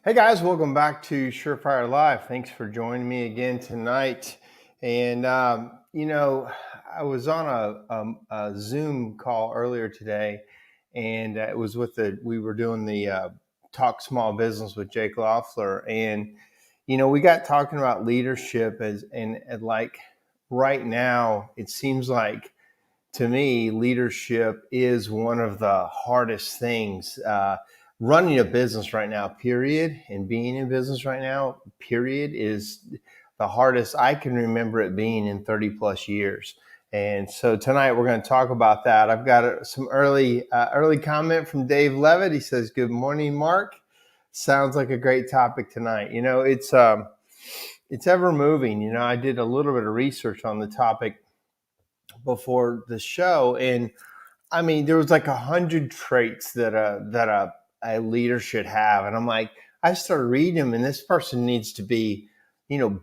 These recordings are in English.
Hey guys, welcome back to SureFire Live. Thanks for joining me again tonight. And I was on a Zoom call earlier today, and it was we were doing the Talk Small Business with Jake Loeffler, and we got talking about leadership and like right now it seems like to me, leadership is one of the hardest things. Running a business right now, period, and being in business right now, period, is the hardest I can remember it being in 30 plus years. And so tonight we're going to talk about that. I've got some early comment from Dave Levitt. He says, "Good morning, Mark. Sounds like a great topic tonight." It's ever moving. I did a little bit of research on the topic before the show, and I mean, there was like 100 traits that a leader should have, and I'm like, I started reading them, and this person needs to be,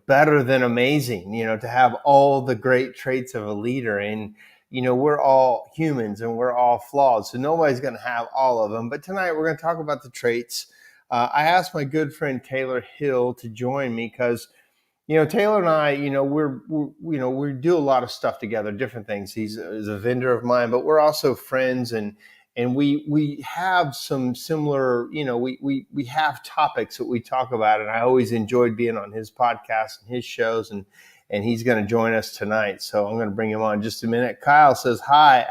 better than amazing, to have all the great traits of a leader. And we're all humans and we're all flawed, so nobody's going to have all of them. But tonight we're going to talk about the traits. I asked my good friend Taylor Hill to join me because Taylor and I, we do a lot of stuff together, different things. He's a vendor of mine, but we're also friends, and we have some similar, we have topics that we talk about, and I always enjoyed being on his podcast and his shows, and he's going to join us tonight. So I'm going to bring him on in just a minute. Kyle says, hi,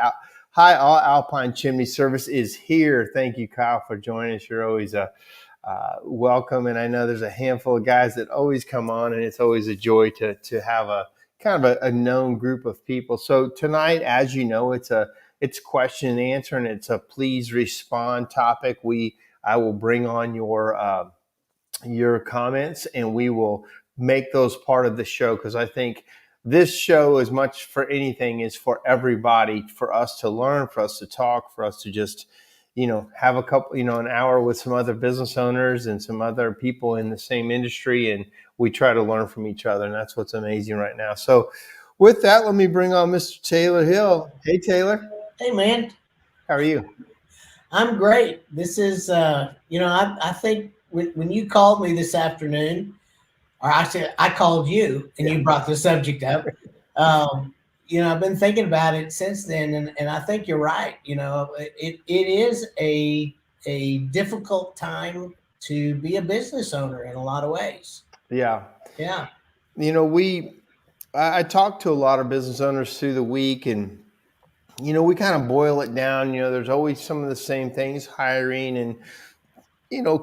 all Alpine Chimney Service is here. Thank you, Kyle, for joining us. You're always welcome. And I know there's a handful of guys that always come on, and it's always a joy to have a kind of a known group of people. So tonight, as you know, it's question and answer, and it's a please respond topic. I will bring on your comments, and we will make those part of the show, because I think this show, as much for anything, is for everybody, for us to learn, for us to talk, for us to just have a couple, an hour with some other business owners and some other people in the same industry, and we try to learn from each other, and that's what's amazing right now. So with that, let me bring on Mr. Taylor Hill. Hey, Taylor. Hey, man. How are you? I'm great. This is, I think when you called me this afternoon, or I called you and you brought the subject up, I've been thinking about it since then, and I think you're right. It is a difficult time to be a business owner in a lot of ways. Yeah. Yeah. I talked to a lot of business owners through the week, and we kind of boil it down. There's always some of the same things: hiring and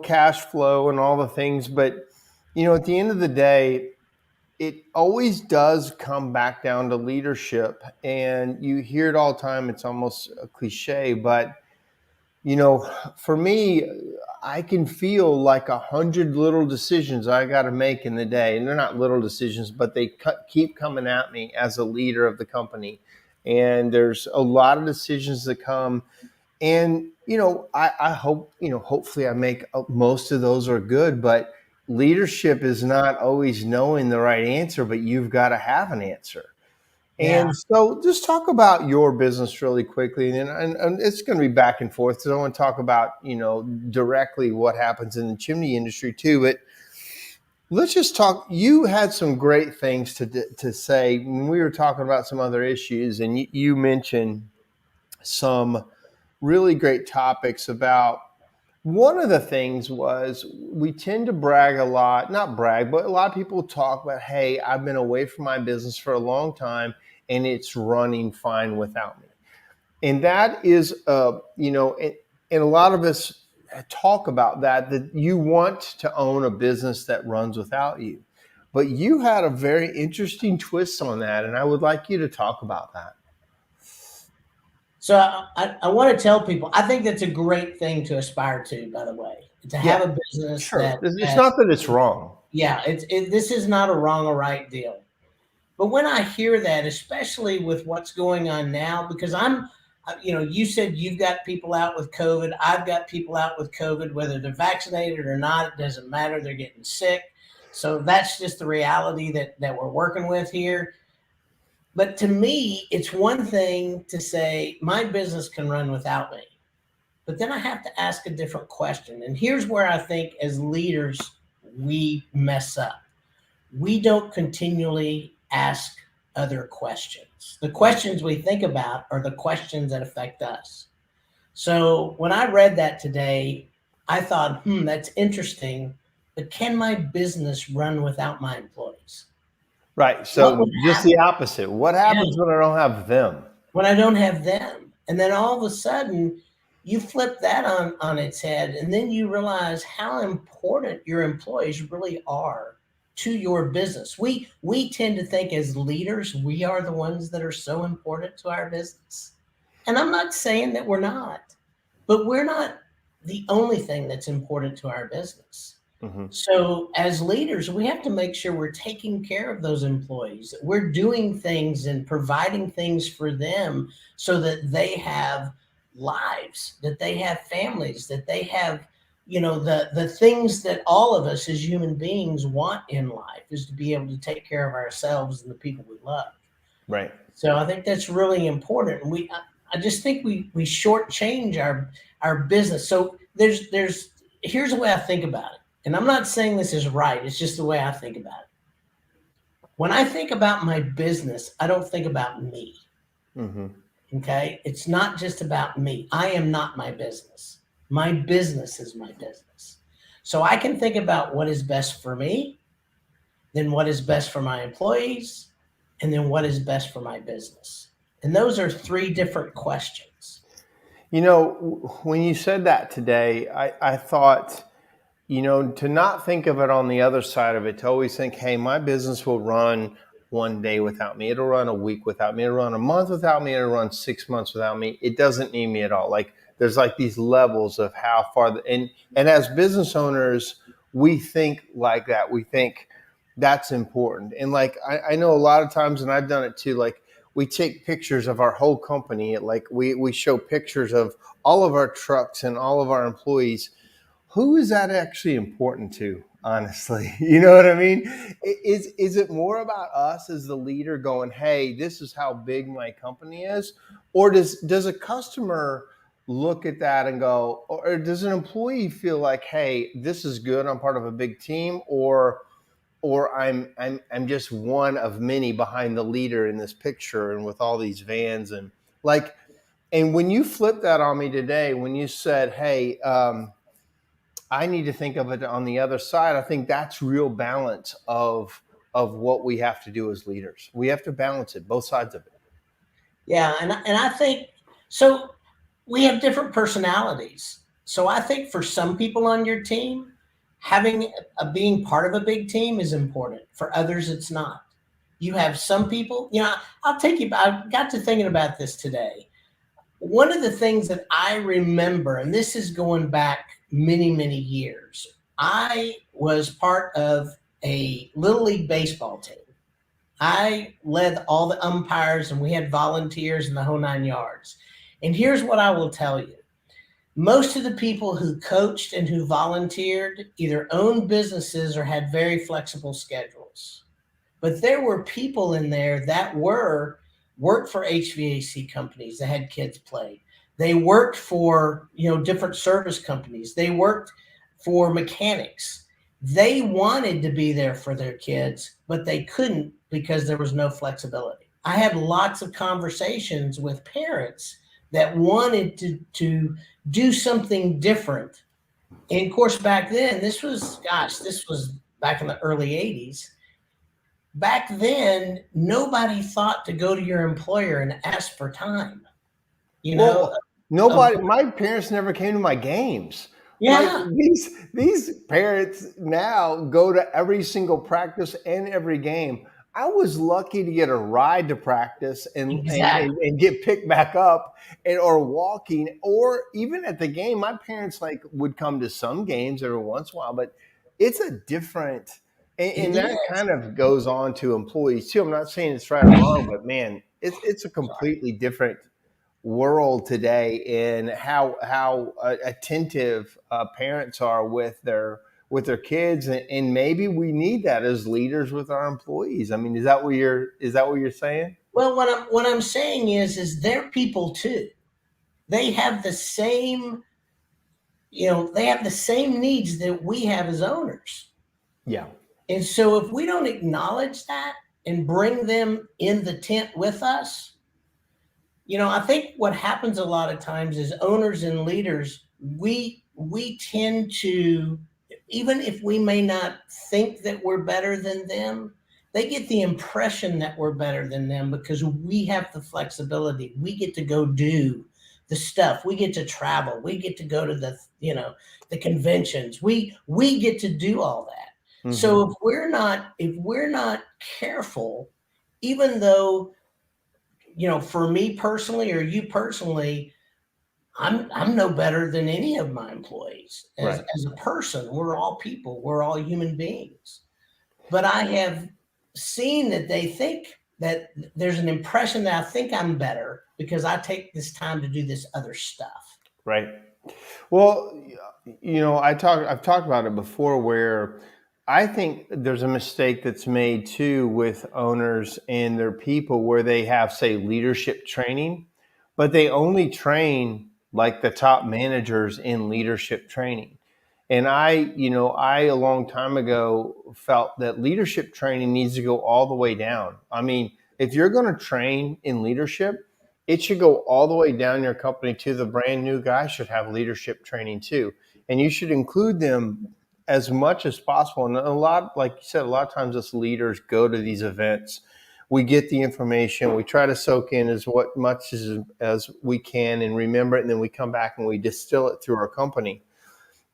cash flow and all the things. But at the end of the day, it always does come back down to leadership, and you hear it all the time. It's almost a cliche, but for me, I can feel like 100 little decisions I got to make in the day, and they're not little decisions, but they keep coming at me as a leader of the company. And there's a lot of decisions that come, and I hope hopefully I make most of those are good, but leadership is not always knowing the right answer, but you've got to have an answer. Yeah. And so just talk about your business really quickly, and it's going to be back and forth. So I want to talk about, directly what happens in the chimney industry too, but let's just talk. You had some great things to say when we were talking about some other issues, and you mentioned some really great topics about. One of the things was we tend to brag a lot, not brag, but a lot of people talk about, hey, I've been away from my business for a long time and it's running fine without me. And that is, and a lot of us talk about that you want to own a business that runs without you. But you had a very interesting twist on that, and I would like you to talk about that. So I want to tell people, I think that's a great thing to aspire to, by the way, to have a business. Sure. It's not that it's wrong. Yeah, this is not a wrong or right deal. But when I hear that, especially with what's going on now, because you said you've got people out with COVID. I've got people out with COVID, whether they're vaccinated or not, it doesn't matter. They're getting sick. So that's just the reality that we're working with here. But to me, it's one thing to say my business can run without me. But then I have to ask a different question. And here's where I think as leaders, we mess up. We don't continually ask other questions. The questions we think about are the questions that affect us. So when I read that today, I thought, that's interesting. But can my business run without my employees? Right. What So would just happen? the opposite. What Yeah, happens when I don't have them? when I don't have them. And then all of a sudden, you flip that on its head, and then you realize how important your employees really are to your business. We tend to think as leaders, we are the ones that are so important to our business. And I'm not saying that we're not, but we're not the only thing that's important to our business. Hmm. So, as leaders, we have to make sure we're taking care of those employees. That we're doing things and providing things for them so that they have lives, that they have families, that they have, the things that all of us as human beings want in life is to be able to take care of ourselves and the people we love. Right. So, I think that's really important. I just think we shortchange our business. So, here's the way I think about it, and I'm not saying this is right. It's just the way I think about it. When I think about my business, I don't think about me. Hmm. Okay. It's not just about me. I am not my business. My business is my business. So I can think about what is best for me, then what is best for my employees, and then what is best for my business. And those are three different questions. When you said that today, I thought, to not think of it on the other side of it, to always think, hey, my business will run one day without me. It'll run a week without me. It'll run a month without me. It'll run 6 months without me. It doesn't need me at all. Like there's like these levels of how far, and as business owners, we think like that. We think that's important. And like, I know a lot of times, and I've done it too, like we take pictures of our whole company. Like we show pictures of all of our trucks and all of our employees. Who is that actually important to, honestly? You know what I mean? Is it more about us as the leader going, hey, this is how big my company is? Or does a customer look at that and go, or does an employee feel like, hey, this is good, I'm part of a big team, or I'm just one of many behind the leader in this picture and with all these vans and like, and when you flipped that on me today, when you said, hey, I need to think of it on the other side. I think that's real balance of what we have to do as leaders. We have to balance it, both sides of it. Yeah. And I think so. We have different personalities. So I think for some people on your team, having being part of a big team is important. For others, it's not. You have some people, I'll take you, I got to thinking about this today. One of the things that I remember, and this is going back many, many years, I was part of a Little League baseball team. I led all the umpires and we had volunteers in the whole 9 yards. And here's what I will tell you. Most of the people who coached and who volunteered either owned businesses or had very flexible schedules. But there were people in there that worked for HVAC companies that had kids played. They worked for, different service companies. They worked for mechanics. They wanted to be there for their kids, but they couldn't because there was no flexibility. I had lots of conversations with parents that wanted to do something different. And of course, back then, this was back in the early 80s. Back then, nobody thought to go to your employer and ask for time. You know, Well, of, nobody. My parents never came to my games. Like yeah, these parents now go to every single practice and every game. I was lucky to get a ride to practice exactly. and get picked back up or walking or even at the game. My parents like would come to some games every once in a while, but it's a different and It that is. kind of goes on to employees too. I'm not saying it's right or wrong, but man, it's a Sorry. completely different world today in how attentive parents are with their kids, and maybe we need that as leaders with our employees. I mean, is that what you're saying? Well, what I'm saying is they're people too. They have the same. they have the same needs that we have as owners. Yeah. And so if we don't acknowledge that and bring them in the tent with us, I think what happens a lot of times is owners and leaders, we tend to, even if we may not think that we're better than them, they get the impression that we're better than them because we have the flexibility. We get to go do the stuff. We get to travel. We get to go to the conventions. We get to do all that. So if we're not careful, even though, for me personally or you personally, I'm no better than any of my employees Right. as a person. We're all people. We're all human beings. But I have seen that they think that there's an impression that I think I'm better because I take this time to do this other stuff. Right. Well, I've talked about it before where I think there's a mistake that's made too with owners and their people where they have, say, leadership training, but they only train like the top managers in leadership training. And I a long time ago felt that leadership training needs to go all the way down. I mean, if you're going to train in leadership, it should go all the way down your company to the brand new guy should have leadership training too. And you should include them as much as possible. And a lot, like you said, a lot of times us leaders go to these events. We get the information, we try to soak in much as we can and remember it, and then we come back and we distill it through our company.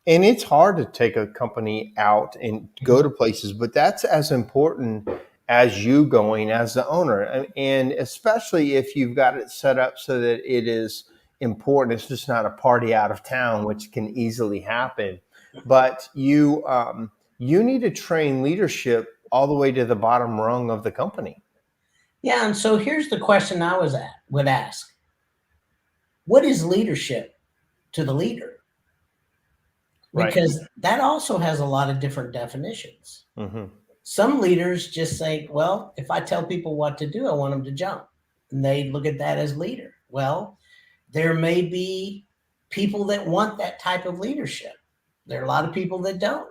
And it's hard to take a company out and go to places, but that's as important as you going as the owner. And especially if you've got it set up so that it is important. It's just not a party out of town, which can easily happen. But you need to train leadership all the way to the bottom rung of the company. Yeah, and so here's the question I would ask. What is leadership to the leader? Right. Because that also has a lot of different definitions. Mm-hmm. Some leaders just say, well, if I tell people what to do, I want them to jump. And they look at that as leader. Well, there may be people that want that type of leadership. There are a lot of people that don't.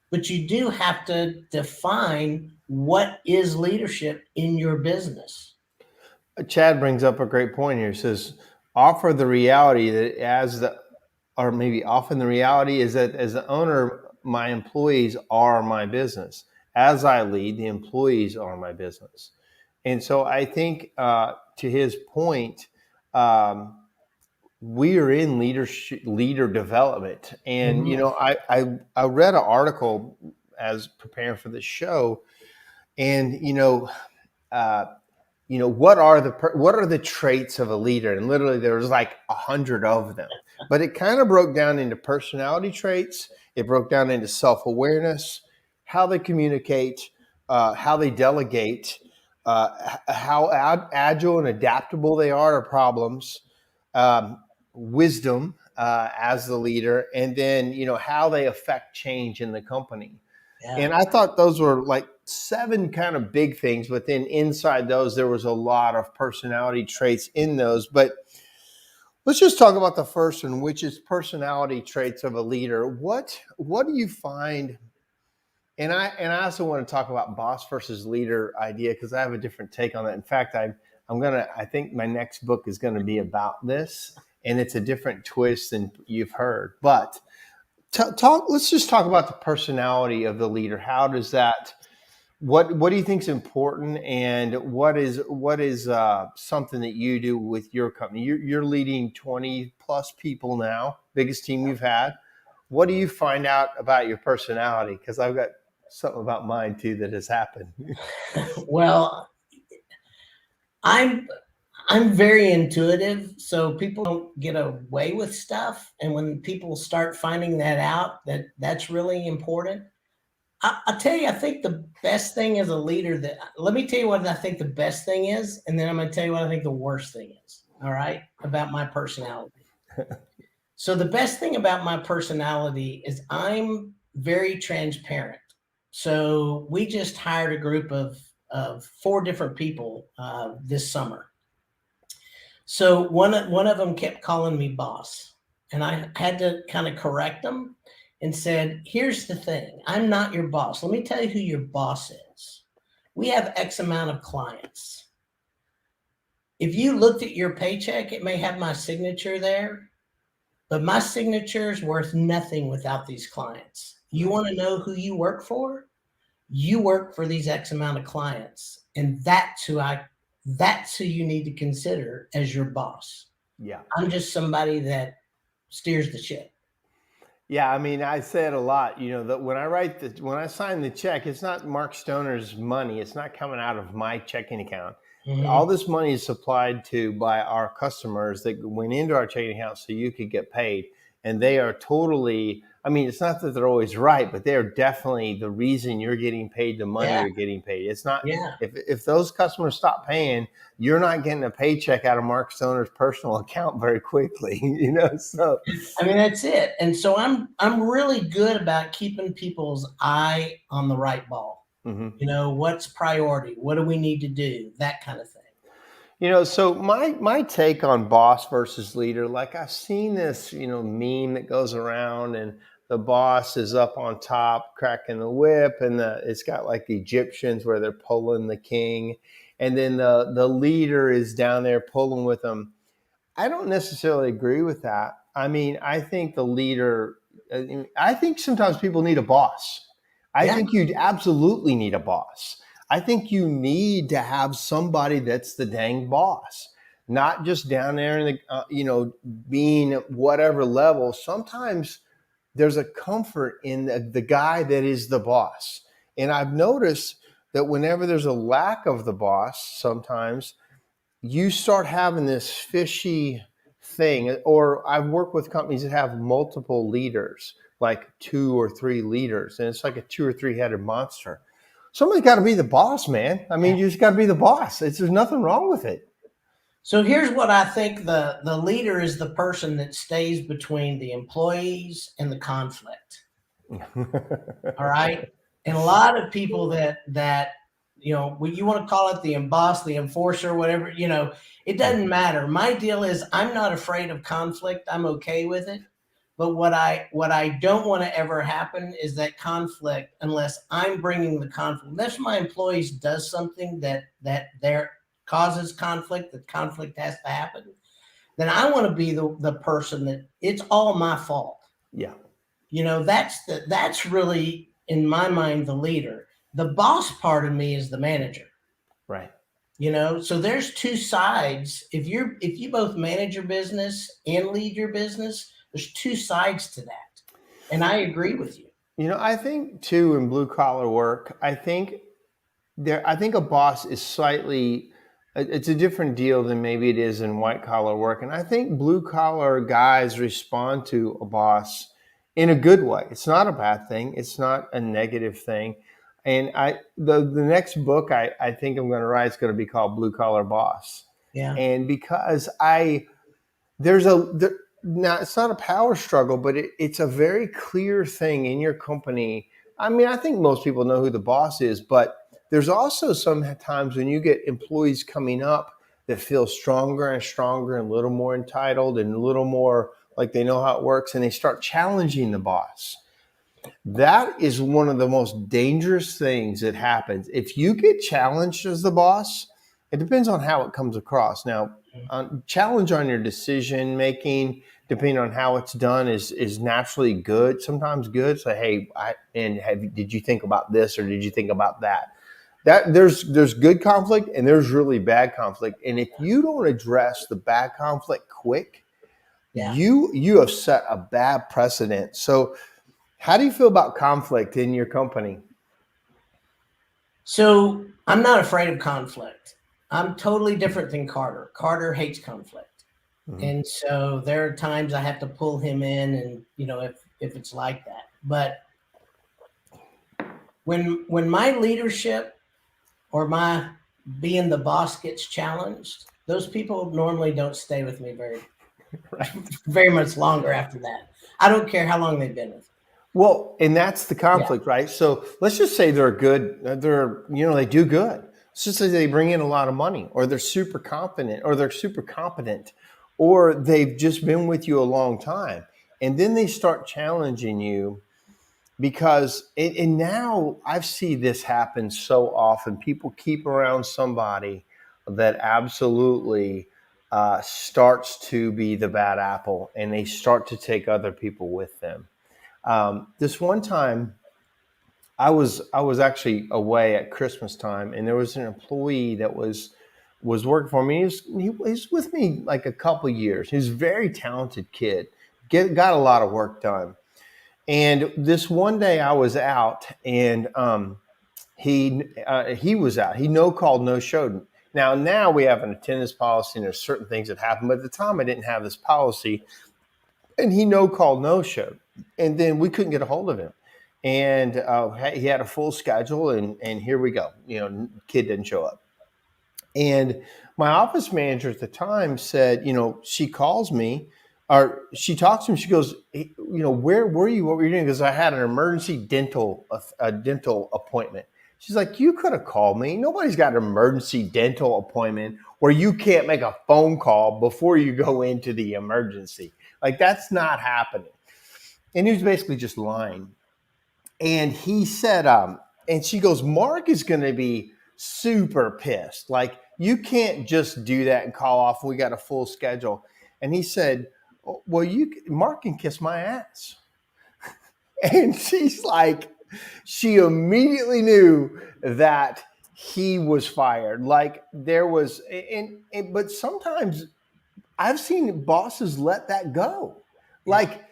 But you do have to define what is leadership in your business. Chad brings up a great point here. He says, offer the reality that or maybe often the reality is that as the owner, my employees are my business. As I lead, the employees are my business. And so I think to his point, we are in leader development. And, I read an article as preparing for this show, and, what are the traits of a leader? And literally there was like 100 of them, but it kind of broke down into personality traits. It broke down into self-awareness, how they communicate, how they delegate, how agile and adaptable they are to problems, wisdom as the leader, and then how they affect change in the company. Yeah. And I thought those were like 7 kind of big things, but then inside those, there was a lot of personality traits in those. But let's just talk about the first one, which is personality traits of a leader. What do you find? And I also want to talk about boss versus leader idea because I have a different take on that. In fact, I think my next book is going to be about this, and it's a different twist than you've heard. But let's just talk about the personality of the leader. How does that? What do you think is important, and what is something that you do with your company? You're leading 20 plus people now, biggest team you've had. What do you find out about your personality? Because I've got something about mine too that has happened. Well, I'm very intuitive, so people don't get away with stuff. And when people start finding that out, that's really important. I'll tell you, I think the best thing as a leader let me tell you what I think the best thing is, and then I'm going to tell you what I think the worst thing is. All right. About my personality. So the best thing about my personality is I'm very transparent. So we just hired a group of 4 different people this summer. So one of them kept calling me boss. and I had to kind of correct them and said, here's the thing. I'm not your boss. Let me tell you who your boss is. We have X amount of clients. If you looked at your paycheck, it may have my signature there, but my signature is worth nothing without these clients. You want to know who you work for? You work for these X amount of clients. And that's who you need to consider as your boss. Yeah. I'm just somebody that steers the ship. Yeah, I mean, I say it a lot, that when I sign the check, it's not Mark Stoner's money. It's not coming out of my checking account. All this money is supplied to by our customers that went into our checking account so you could get paid. And they are totally, I mean, it's not that they're always right, but they're definitely the reason you're getting paid the money you're getting paid. It's not, if those customers stop paying, you're not getting a paycheck out of Mark Stoner's personal account very quickly, so. I mean, that's it. And so I'm really good about keeping people's eye on the right ball. What's priority? What do we need to do? That kind of thing. So my take on boss versus leader, like I've seen this, meme that goes around and the boss is up on top cracking the whip and it's got like the Egyptians where they're pulling the king. And then the leader is down there pulling with them. I don't necessarily agree with that. I mean, I think the leader, I think sometimes people need a boss. I think you absolutely need a boss. I think you need to have somebody that's the dang boss, not just down there in the, being at whatever level. Sometimes there's a comfort in the guy that is the boss. And I've noticed that whenever there's a lack of the boss, sometimes you start having this fishy thing. Or I've worked with companies that have multiple leaders, like 2 or 3 leaders, and it's like a 2 or 3 headed monster. Somebody's got to be the boss, man. I mean, you just got to be the boss. There's nothing wrong with it. So here's what I think: the leader is the person that stays between the employees and the conflict. All right. And a lot of people that you want to call it the boss, the enforcer, whatever, it doesn't matter. My deal is I'm not afraid of conflict. I'm okay with it. But what I don't want to ever happen is that conflict, unless I'm bringing the conflict, unless my employees does something that there causes conflict, that conflict has to happen, then I want to be the person that it's all my fault. Yeah. That's really, in my mind, the leader. The boss part of me is the manager. Right. So there's 2 sides. If you both manage your business and lead your business, there's 2 sides to that. And I agree with you. I think too, in blue collar work, I think a boss is it's a different deal than maybe it is in white collar work. And I think blue collar guys respond to a boss in a good way. It's not a bad thing. It's not a negative thing. And the next book I think I'm going to write is going to be called Blue Collar Boss. Yeah. And because now it's not a power struggle, but it's a very clear thing in your company. I mean, I think most people know who the boss is, but there's also some times when you get employees coming up that feel stronger and stronger and a little more entitled and a little more like they know how it works, and they start challenging the boss. That is one of the most dangerous things that happens. If you get challenged as the boss, it depends on how it comes across. Now, challenge on your decision making, depending on how it's done, is naturally good. Sometimes good. So, hey, did you think about this or did you think about that? That there's good conflict and there's really bad conflict. And if you don't address the bad conflict quick, you have set a bad precedent. So, how do you feel about conflict in your company? So I'm not afraid of conflict. I'm totally different than Carter. Carter hates conflict. Mm-hmm. And so there are times I have to pull him in and, if it's like that. But when my leadership or my being the boss gets challenged, those people normally don't stay with me very much longer after that. I don't care how long they've been with me. Well, and that's the conflict, right? So let's just say they do good. Let's just say they bring in a lot of money, or they're super confident, or they're super competent, or they've just been with you a long time. And then they start challenging you because, and now I've seen this happen so often. People keep around somebody that absolutely starts to be the bad apple, and they start to take other people with them. This one time, I was actually away at Christmas time, and there was an employee that was working for me. He's with me like a couple years. He's a very talented kid, got a lot of work done. And this one day I was out, and he was out. He no called, no showed. Now we have an attendance policy, and there's certain things that happen. But at the time, I didn't have this policy, and he no called, no showed. And then we couldn't get a hold of him. And he had a full schedule, and here we go. Kid didn't show up. And my office manager at the time said, she calls me, or she talks to me. She goes, hey, where were you? What were you doing? Because I had an emergency dental appointment. She's like, you could have called me. Nobody's got an emergency dental appointment where you can't make a phone call before you go into the emergency. Like, that's not happening. And he was basically just lying. And he said, and she goes, Mark is going to be super pissed. Like, you can't just do that and call off. We got a full schedule. And he said, well, Mark can kiss my ass. And she's like, she immediately knew that he was fired. Like, there was, but sometimes I've seen bosses let that go. Like,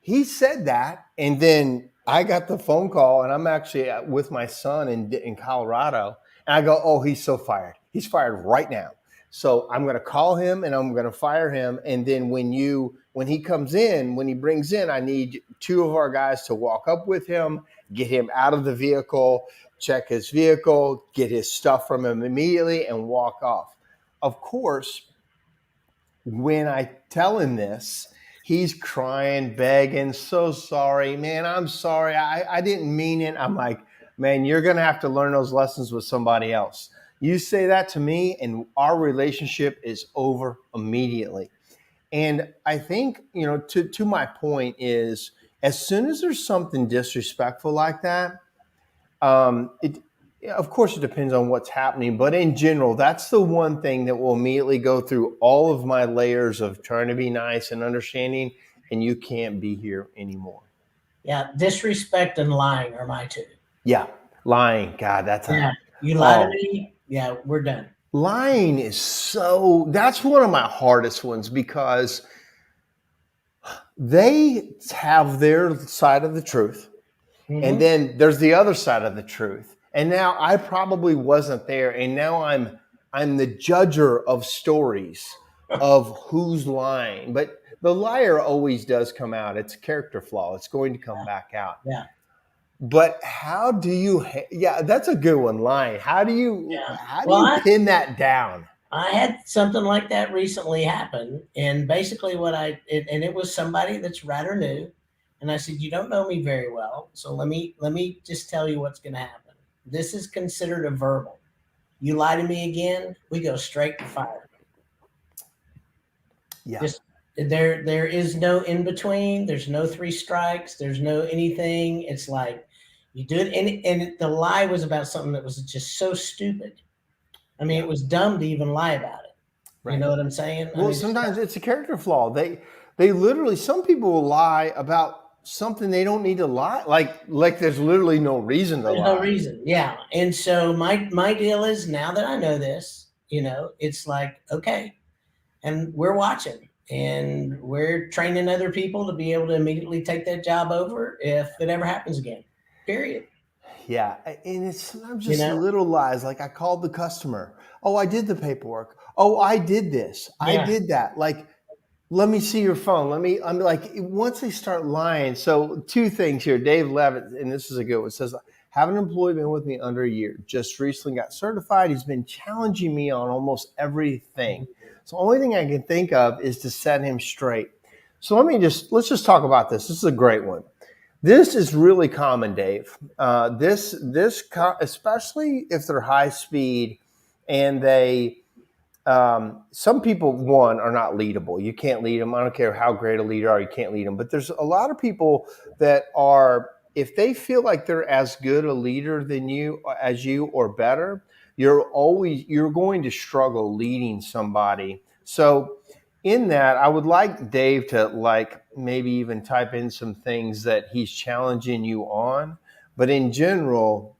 he said that, and then I got the phone call, and I'm actually with my son in Colorado, and I go, oh, he's so fired. He's fired right now. So I'm going to call him, and I'm going to fire him. And then when he comes in, when he brings in, I need 2 of our guys to walk up with him, get him out of the vehicle, check his vehicle, get his stuff from him immediately, and walk off. Of course, when I tell him this, he's crying, begging, so sorry, man, I'm sorry. I didn't mean it. I'm like, man, you're going to have to learn those lessons with somebody else. You say that to me, and our relationship is over immediately. And I think, to my point is, as soon as there's something disrespectful like that, of course, it depends on what's happening. But in general, that's the one thing that will immediately go through all of my layers of trying to be nice and understanding, and you can't be here anymore. Yeah, disrespect and lying are my 2. Yeah, lying. God, that's you lie to me. Yeah, we're done. Lying is that's one of my hardest ones, because they have their side of the truth. Mm-hmm. And then there's the other side of the truth. And now I probably wasn't there. And now I'm the judger of stories of who's lying. But the liar always does come out. It's a character flaw. It's going to come back out. Yeah. But how do you, that's a good one, lying. How do you pin that down? I had something like that recently happen. And basically it was somebody that's rather new. And I said, you don't know me very well. So let me just tell you what's going to happen. This is considered a verbal. You lie to me again, we go straight to fire. Yeah. There is no in between. There's no 3 strikes. There's no anything. It's like you do it. And the lie was about something that was just so stupid. I mean, it was dumb to even lie about it. Right. You know what I'm saying? Well, sometimes it's a character flaw. They literally, some people will lie about something they don't need to lie. Like there's literally no reason to lie. No reason. Yeah. And so my deal is, now that I know this, it's like, okay. And we're watching, and we're training other people to be able to immediately take that job over if it ever happens again, period. Yeah. And it's sometimes just little lies. Like, I called the customer. Oh, I did the paperwork. Oh, I did this. Yeah. I did that. Like, let me see your phone. I'm like, once they start lying. So 2 things here. Dave Levitt, and this is a good one, says, have an employee been with me under a year. Just recently got certified. He's been challenging me on almost everything. So the only thing I can think of is to set him straight. So let's just talk about this. This is a great one. This is really common, Dave. Especially if they're high speed and they some people, one, are not leadable. You can't lead them. I don't care how great a leader are, you can't lead them. But there's a lot of people that are, if they feel like they're as good a leader than you as you or better, you're going to struggle leading somebody. So in that, I would like Dave to like maybe even type in some things that he's challenging you on. But in general,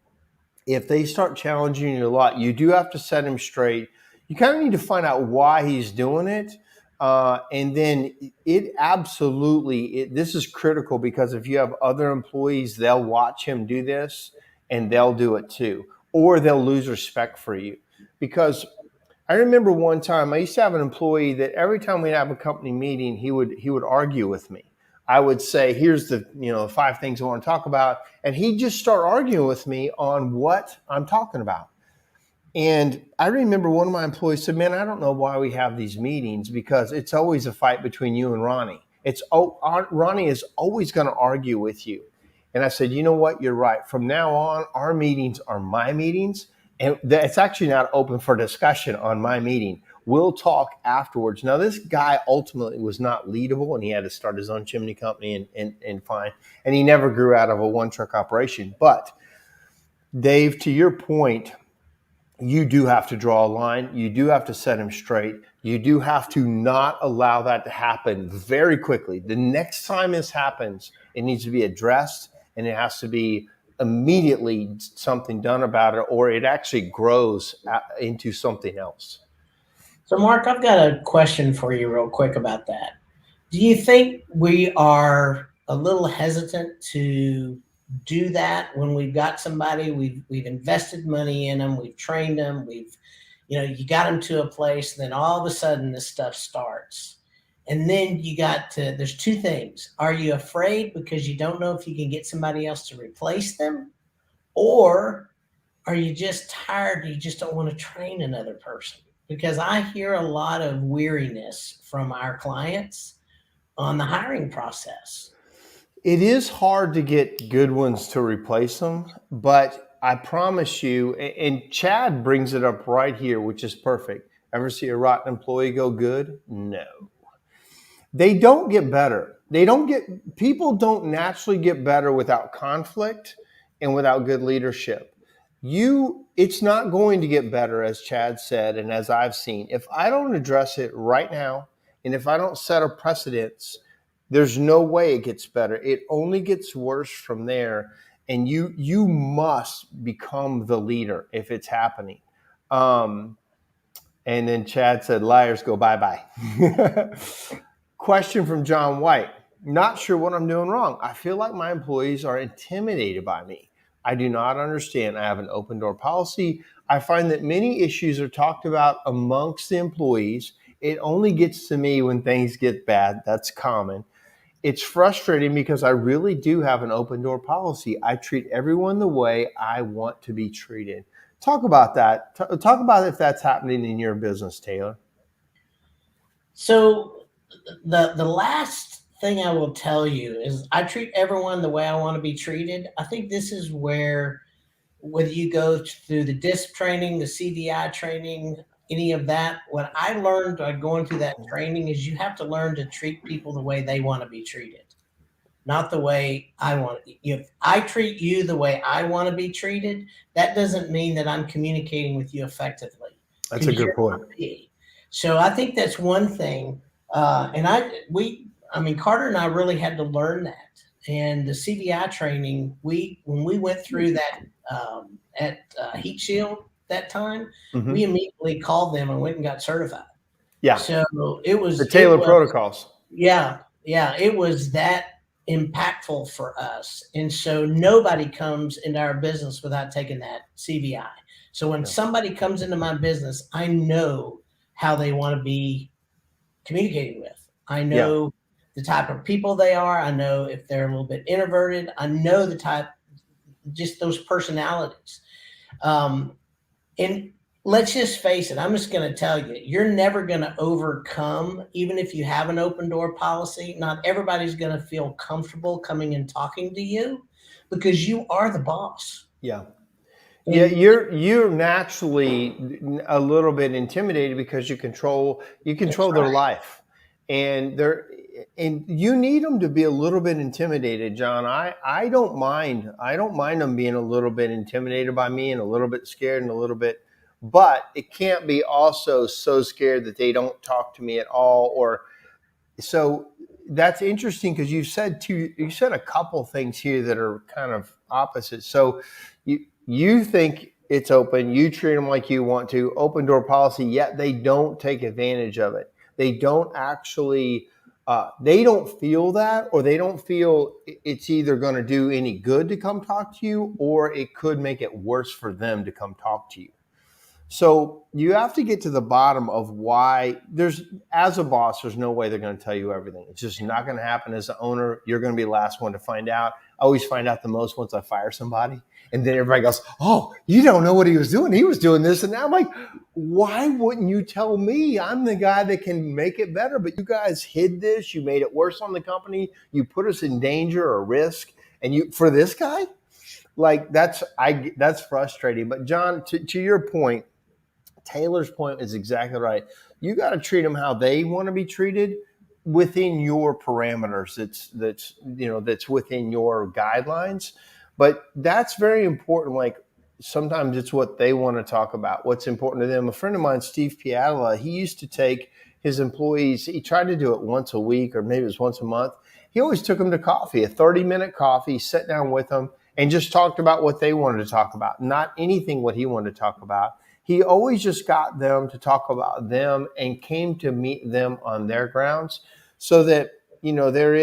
if they start challenging you a lot, you do have to set him straight. You kind of need to find out why he's doing it. And then it absolutely, this is critical because if you have other employees, they'll watch him do this and they'll do it too, or they'll lose respect for you. Because I remember one time I used to have an employee that every time we'd have a company meeting, he would argue with me. I would say, "Here's the 5 things I want to talk about," and he'd just start arguing with me on what I'm talking about. And I remember one of my employees said, "Man, I don't know why we have these meetings because it's always a fight between you and Ronnie. Ronnie is always going to argue with you." And I said, "You know what? You're right. From now on, our meetings are my meetings, and it's actually not open for discussion on my meeting. We'll talk afterwards." Now, this guy ultimately was not leadable, and he had to start his own chimney company and fine. And he never grew out of a one truck operation. But Dave, to your point, you do have to draw a line. You do have to set him straight. You do have to not allow that to happen very quickly. The next time this happens, it needs to be addressed and it has to be immediately something done about it, or it actually grows into something else. So, Mark, I've got a question for you, real quick, about that. Do you think we are a little hesitant to do that when we've got somebody, we've invested money in them, we've trained them, you got them to a place, then all of a sudden this stuff starts. And then there's two things. Are you afraid because you don't know if you can get somebody else to replace them? Or are you just tired and you just don't want to train another person? Because I hear a lot of weariness from our clients on the hiring process. It is hard to get good ones to replace them, but I promise you, and Chad brings it up right here, which is perfect. Ever see a rotten employee go good? No. They don't get better. People don't naturally get better without conflict and without good leadership. It's not going to get better, as Chad said, and as I've seen. If I don't address it right now, and if I don't set a precedence, there's no way it gets better. It only gets worse from there. And you must become the leader if it's happening. And then Chad said, "Liars go bye-bye." Question from John White. Not sure what I'm doing wrong. I feel like my employees are intimidated by me. I do not understand. I have an open door policy. I find that many issues are talked about amongst the employees. It only gets to me when things get bad. That's common. It's frustrating because I really do have an open door policy. I treat everyone the way I want to be treated. Talk about that. Talk about if that's happening in your business, Taylor. So the last thing I will tell you is I treat everyone the way I want to be treated. I think this is where, whether you go through the DISP training, the CDI training, any of that, what I learned by going through that training is you have to learn to treat people the way they want to be treated, not the way I want. If I treat you the way I want to be treated, that doesn't mean that I'm communicating with you effectively. That's a good point. So I think that's one thing. Carter and I really had to learn that. And the CDI training, when we went through that at Heat Shield that time, we immediately called them and went and got certified. Yeah. So it was the Taylor protocols. Yeah. It was that impactful for us. And so nobody comes into our business without taking that CVI. So when somebody comes into my business, I know how they want to be communicating with. I know the type of people they are. I know if they're a little bit introverted. I know the type, just those personalities. And let's just face it, I'm just going to tell you, you're never going to overcome, even if you have an open door policy, not everybody's going to feel comfortable coming and talking to you because you are the boss. Yeah. Yeah, And you're naturally a little bit intimidated because you that's control their right. life, and you need them to be a little bit intimidated, John. I don't mind them being a little bit intimidated by me and a little bit scared and a little bit, but it can't be also so scared that they don't talk to me at all. Or so that's interesting because you said a couple things here that are kind of opposite. So you think it's open, you treat them like you want to, open door policy, yet they don't take advantage of it. They don't actually they don't feel that, or they don't feel it's either going to do any good to come talk to you, or it could make it worse for them to come talk to you. So you have to get to the bottom of why as a boss, there's no way they're going to tell you everything. It's just not going to happen. As an owner, you're going to be the last one to find out. I always find out the most once I fire somebody. And then everybody goes, "Oh, you don't know what he was doing. He was doing this." And now I'm like, why wouldn't you tell me? I'm the guy that can make it better. But you guys hid this. You made it worse on the company. You put us in danger or risk. And for this guy, like that's frustrating. But John, to your point, Taylor's point is exactly right. You got to treat them how they want to be treated within your parameters. That's within your guidelines. But that's very important. Like sometimes it's what they want to talk about, what's important to them. A friend of mine, Steve Piatala, he used to take his employees. He tried to do it once a week or maybe it was once a month. He always took them to coffee, a 30-minute coffee, sat down with them and just talked about what they wanted to talk about, not anything what he wanted to talk about. He always just got them to talk about them and came to meet them on their grounds, so that there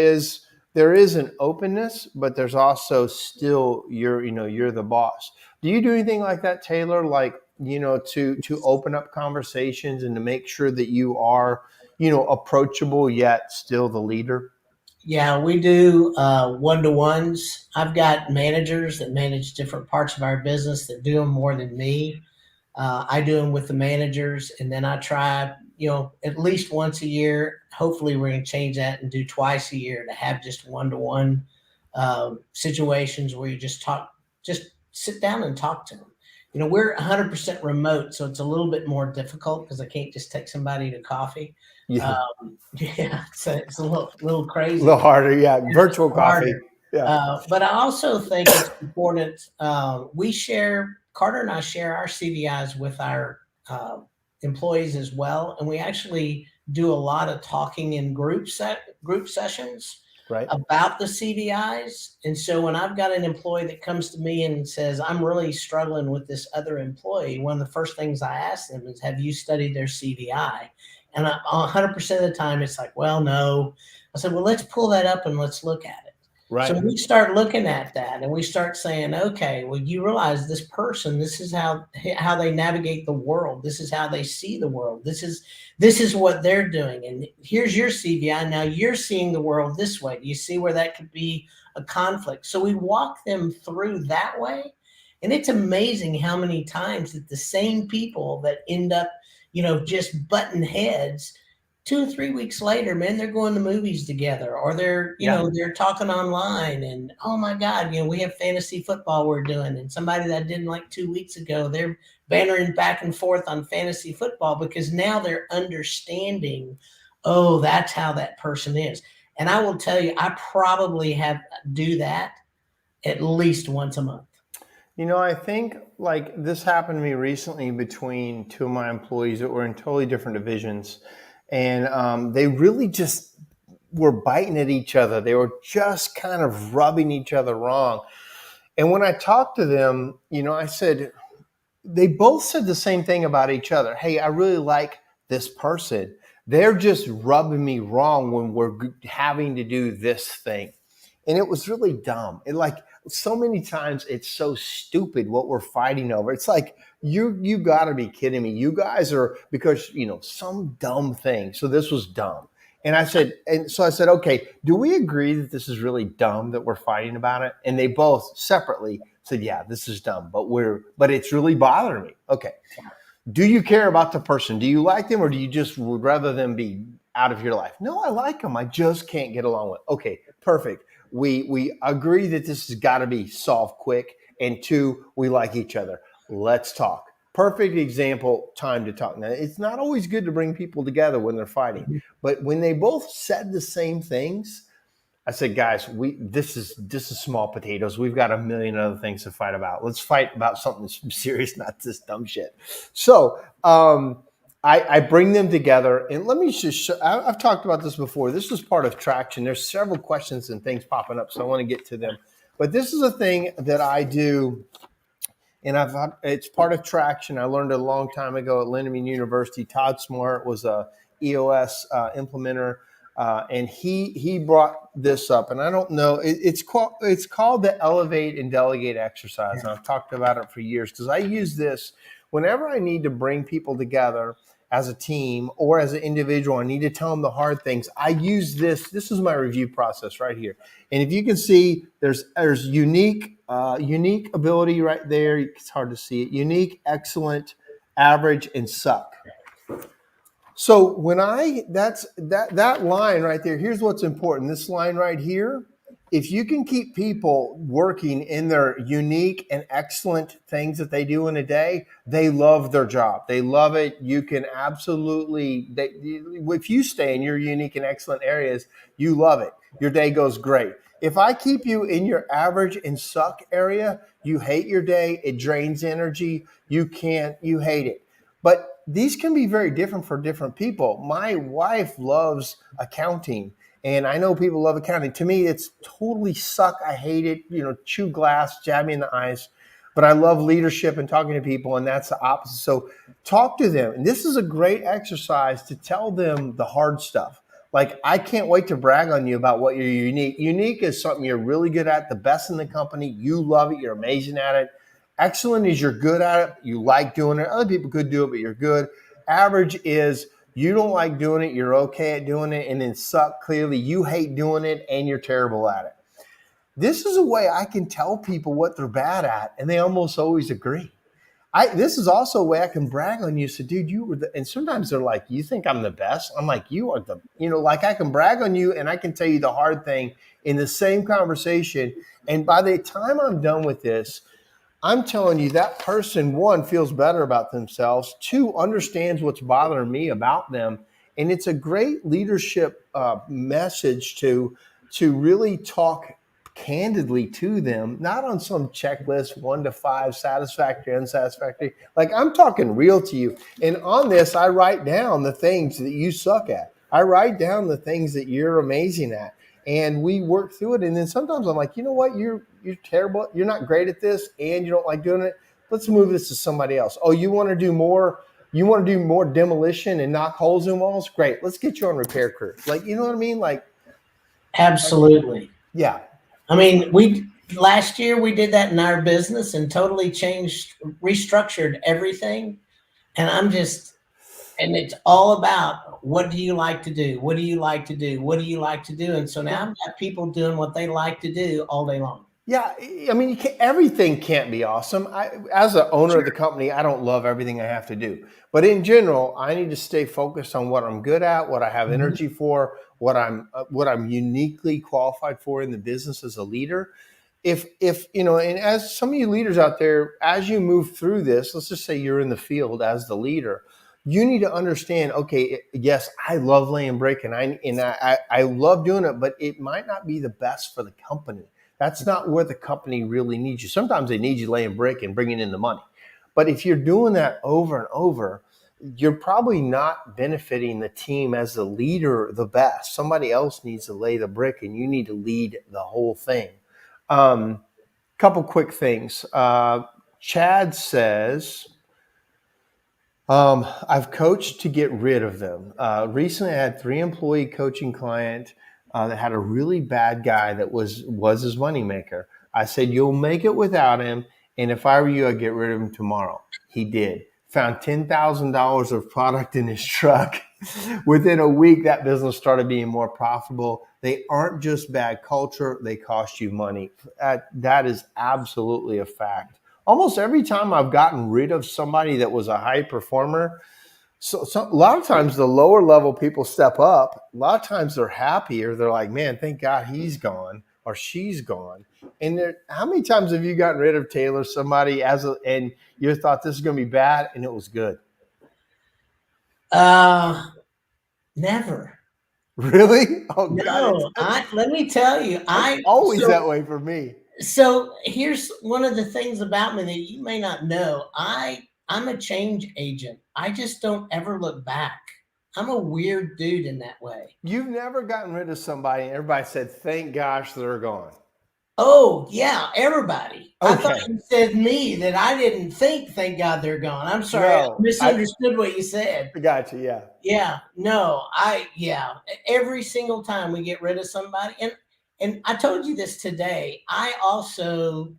is an openness, but there's also still you're the boss. Do you do anything like that, Taylor? Like, to open up conversations and to make sure that you are, approachable yet still the leader? yeah, we do one-to-ones. I've got managers that manage different parts of our business that do them more than me. I do them with the managers, and then I try, at least once a year. Hopefully, we're going to change that and do twice a year to have just one-to-one situations where you just talk, just sit down and talk to them. We're 100% remote, so it's a little bit more difficult because I can't just take somebody to coffee. Yeah, Yeah, it's a little a crazy. little harder. Yeah, Yeah, it's virtual harder. coffee. Yeah, But I also think it's important. Carter and I share our CVIs with our employees as well, and we actually do a lot of talking in group sessions right. about the CVIs. And so when I've got an employee that comes to me and says, "I'm really struggling with this other employee," one of the first things I ask them is, "Have you studied their CVI?" And 100% of the time, it's like, "Well, no." I said, "Well, let's pull that up and let's look at it." So Right. we start looking at that and we start saying, okay, well, you realize this person, this is how they navigate the world. This is how they see the world. This is what they're doing. And here's your CVI. Now you're seeing the world this way. Do you see where that could be a conflict? So we walk them through that way. And it's amazing how many times that the same people that end up, just button heads, 2 or 3 weeks later, man, they're going to movies together, or they're, Yeah. they're talking online, and oh my God, we have fantasy football we're doing, and somebody that I didn't like 2 weeks ago, they're bantering back and forth on fantasy football because now they're understanding, oh, that's how that person is. And I will tell you, I probably have do that at least once a month. I think like this happened to me recently between two of my employees that were in totally different divisions. And they really just were biting at each other. They were just kind of rubbing each other wrong. And when I talked to them, I said, they both said the same thing about each other. Hey, I really like this person. They're just rubbing me wrong when we're having to do this thing. And it was really dumb. It like so many times it's so stupid what we're fighting over. It's like you got to be kidding me. You guys are because some dumb thing. So this was dumb. And so I said, okay, do we agree that this is really dumb that we're fighting about it? And they both separately said, yeah, this is dumb, but it's really bothering me. Okay. Do you care about the person? Do you like them, or do you just would rather them be out of your life? No, I like them. I just can't get along with. Okay, perfect. We agree that this has got to be solved quick. And two, we like each other. let's talk. Perfect example, time to talk. Now, it's not always good to bring people together when they're fighting, but when they both said the same things, I said, guys, this is small potatoes. We've got a million other things to fight about. Let's fight about something serious, not this dumb shit. So I bring them together, and let me just show, I've talked about this before. This is part of traction. There's several questions and things popping up, so I want to get to them. But this is a thing that I do, and it's part of traction. I learned it a long time ago at Lindemann University. Todd Smart was a EOS implementer. And he brought this up, and I don't know. It's called the Elevate and Delegate exercise. And I've talked about it for years because I use this whenever I need to bring people together as a team or as an individual. I need to tell them the hard things. I use this. This is my review process right here. And if you can see, there's unique ability right there. It's hard to see it. Unique, excellent, average, and suck. So when that line right there, here's what's important. This line right here, if you can keep people working in their unique and excellent things that they do in a day, they love their job. They love it. You can absolutely, if you stay in your unique and excellent areas, you love it. Your day goes great. If I keep you in your average and suck area, you hate your day. It drains energy. You hate it. But these can be very different for different people. My wife loves accounting, and I know people love accounting. To me, it's totally suck. I hate it. Chew glass, jab me in the eyes. But I love leadership and talking to people, and that's the opposite. So talk to them. And this is a great exercise to tell them the hard stuff. Like, I can't wait to brag on you about what you're unique. Unique is something you're really good at, the best in the company. You love it. You're amazing at it. Excellent is you're good at it. You like doing it. Other people could do it, but you're good. Average is you don't like doing it. You're okay at doing it. And then suck, clearly you hate doing it and you're terrible at it. This is a way I can tell people what they're bad at, and they almost always agree. This is also a way I can brag on you. So, dude, you were and sometimes they're like, you think I'm the best? I'm like, you are like I can brag on you and I can tell you the hard thing in the same conversation. And by the time I'm done with this, I'm telling you that person, one, feels better about themselves, two, understands what's bothering me about them. And it's a great leadership message to really talk candidly to them, not on some checklist, 1 to 5, satisfactory, unsatisfactory. Like, I'm talking real to you. And on this, I write down the things that you suck at. I write down the things that you're amazing at. And we work through it. And then sometimes I'm like, you know what? You're terrible. You're not great at this and you don't like doing it. Let's move this to somebody else. Oh, you want to do more? You want to do more demolition and knock holes in walls? Great. Let's get you on repair crew. Like, you know what I mean? Like, absolutely. Yeah. I mean, last year we did that in our business and totally restructured everything. And it's all about, what do you like to do? What do you like to do? What do you like to do? And so now I've got people doing what they like to do all day long. Yeah, I mean, everything can't be awesome. As an owner of the company, I don't love everything I have to do. But in general, I need to stay focused on what I'm good at, what I have energy for, what I'm uniquely qualified for in the business as a leader. If and as some of you leaders out there, as you move through this, let's just say you're in the field as the leader, you need to understand, okay, yes, I love laying brick and I love doing it, but it might not be the best for the company. That's not where the company really needs you. Sometimes they need you laying brick and bringing in the money. But if you're doing that over and over, you're probably not benefiting the team as the leader the best. Somebody else needs to lay the brick and you need to lead the whole thing. Couple quick things. Chad says, I've coached to get rid of them. Recently, I had 3 employee coaching client that had a really bad guy that was his moneymaker. I said, you'll make it without him. And if I were you, I'd get rid of him tomorrow. He did. Found $10,000 of product in his truck. Within a week, that business started being more profitable. They aren't just bad culture. They cost you money. That is absolutely a fact. Almost every time I've gotten rid of somebody that was a high performer, so a lot of times the lower level people step up. A lot of times they're happier. They're like, man, thank God he's gone, or she's gone. And how many times have you gotten rid of Taylor, somebody and you thought this is going to be bad and it was good? Never. Really? Oh God, No, let me tell you, it's always that way for me. So here's one of the things about me that you may not know. I'm a change agent. I just don't ever look back. I'm a weird dude in that way. You've never gotten rid of somebody and everybody said, thank gosh they're gone. Oh, yeah, everybody. I thought Okay. you said me, that I didn't think, thank God they're gone. I'm sorry, I No, misunderstood what you said. I got you. Yeah. Yeah, no, every single time we get rid of somebody, and I told you this today, I'm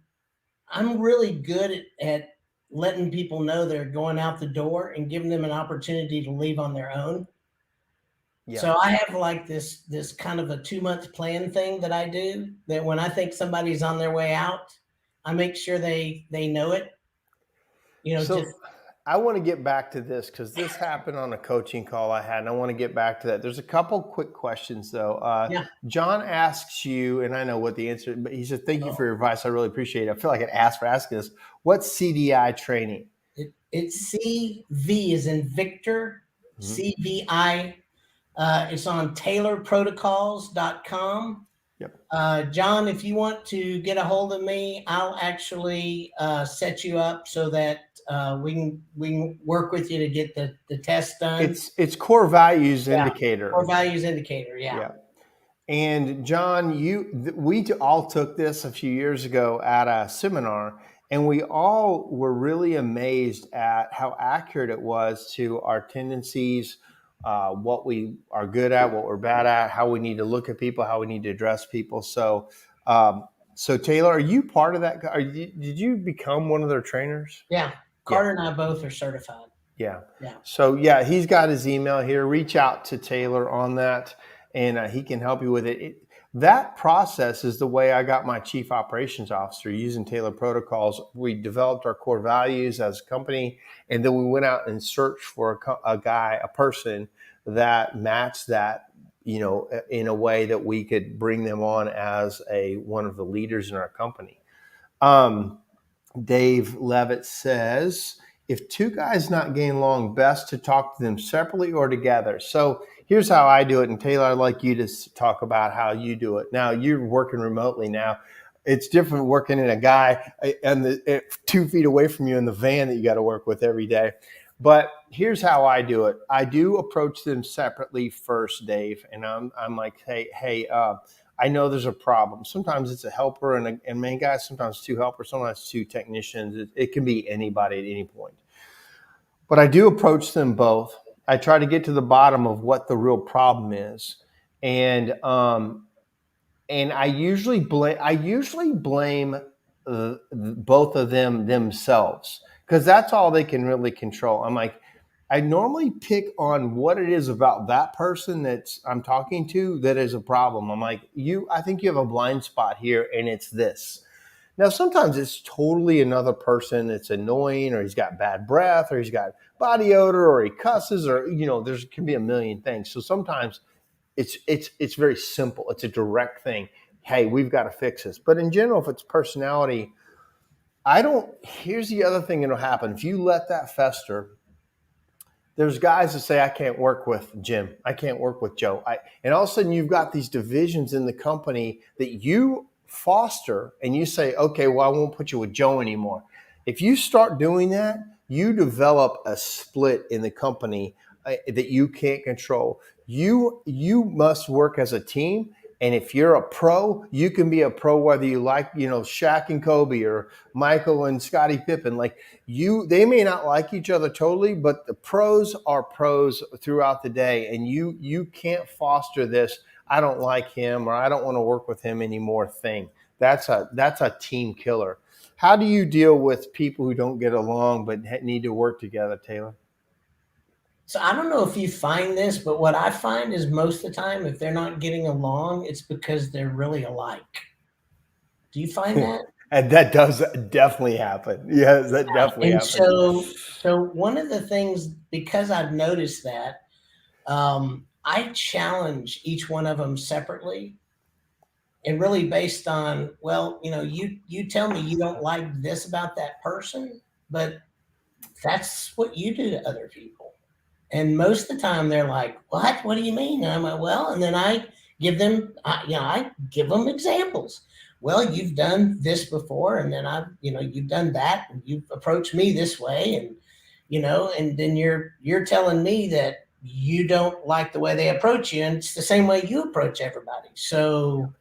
really good at letting people know they're going out the door and giving them an opportunity to leave on their own. Yeah. So I have like this kind of a 2-month plan thing that I do, that when I think somebody's on their way out, I make sure they know it. So Just I want to get back to this because this happened on a coaching call I had, and I want to get back to that. There's a couple quick questions though. yeah. John asks you, and I know what the answer, but he said, "Thank you for your advice. I really appreciate it." I feel like I asked for asking this. What's CDI training? It's CV is in Victor, Mm-hmm. CVI. It's on taylorprotocols.com. Yep. John, if you want to get a hold of me, I'll actually set you up so that we can work with you to get the test done. It's core values indicator. Core values indicator. Yeah. And John, we all took this a few years ago at a seminar, and we all were really amazed at how accurate it was to our tendencies, what we are good at, what we're bad at, how we need to look at people, how we need to address people. So, Taylor, are you part of that? Did you become one of their trainers? Yeah. Carter and I both are certified. Yeah. Yeah. So yeah, he's got his email here. Reach out to Taylor on that, and he can help you with it. That process is the way I got my chief operations officer using Taylor protocols. We developed our core values as a company, and then we went out and searched for a person that matched that, in a way that we could bring them on as one of the leaders in our company. Dave Levitt says, if two guys not getting along, best to talk to them separately or together. So here's how I do it. And Taylor, I'd like you to talk about how you do it. Now, you're working remotely now. It's different working in a guy and 2 feet away from you in the van that you got to work with every day. But here's how I do it. I do approach them separately first, Dave. And I'm like, hey, I know there's a problem. Sometimes it's a helper and main guy, sometimes 2 helpers, sometimes 2 technicians. It can be anybody at any point. But I do approach them both. I try to get to the bottom of what the real problem is. And I usually blame both of them themselves, because that's all they can really control. I'm like, I normally pick on what it is about that person that I'm talking to that is a problem. I'm like, I think you have a blind spot here, and it's this. Now, sometimes it's totally another person that's annoying, or he's got bad breath, or he's got body odor, or he cusses, or there can be a million things. So sometimes it's very simple. It's a direct thing. Hey, we've got to fix this. But in general, if it's personality, here's the other thing that'll happen. If you let that fester, there's guys that say, I can't work with Jim. I can't work with Joe. And all of a sudden you've got these divisions in the company that you foster, and you say, okay, well, I won't put you with Joe anymore. If you start doing that, you develop a split in the company that you can't control. You must work as a team. And if you're a pro, you can be a pro whether you like, Shaq and Kobe or Michael and Scottie Pippen. They may not like each other totally, but the pros are pros throughout the day. And you can't foster this, I don't like him, or I don't want to work with him anymore thing. That's a team killer. How do you deal with people who don't get along but need to work together, Taylor? So I don't know if you find this, but what I find is most of the time, if they're not getting along, it's because they're really alike. Do you find that? And that does definitely happen. Yes, that definitely happens. So one of the things, because I've noticed that, I challenge each one of them separately. and really based on, well, you tell me you don't like this about that person, but that's what you do to other people. And most of the time they're like, what do you mean? And I'm like, well, and then I I give them examples. Well, you've done this before, and then you've done that, and you've approached me this way, and and then you're telling me that you don't like the way they approach you, and it's the same way you approach everybody. So,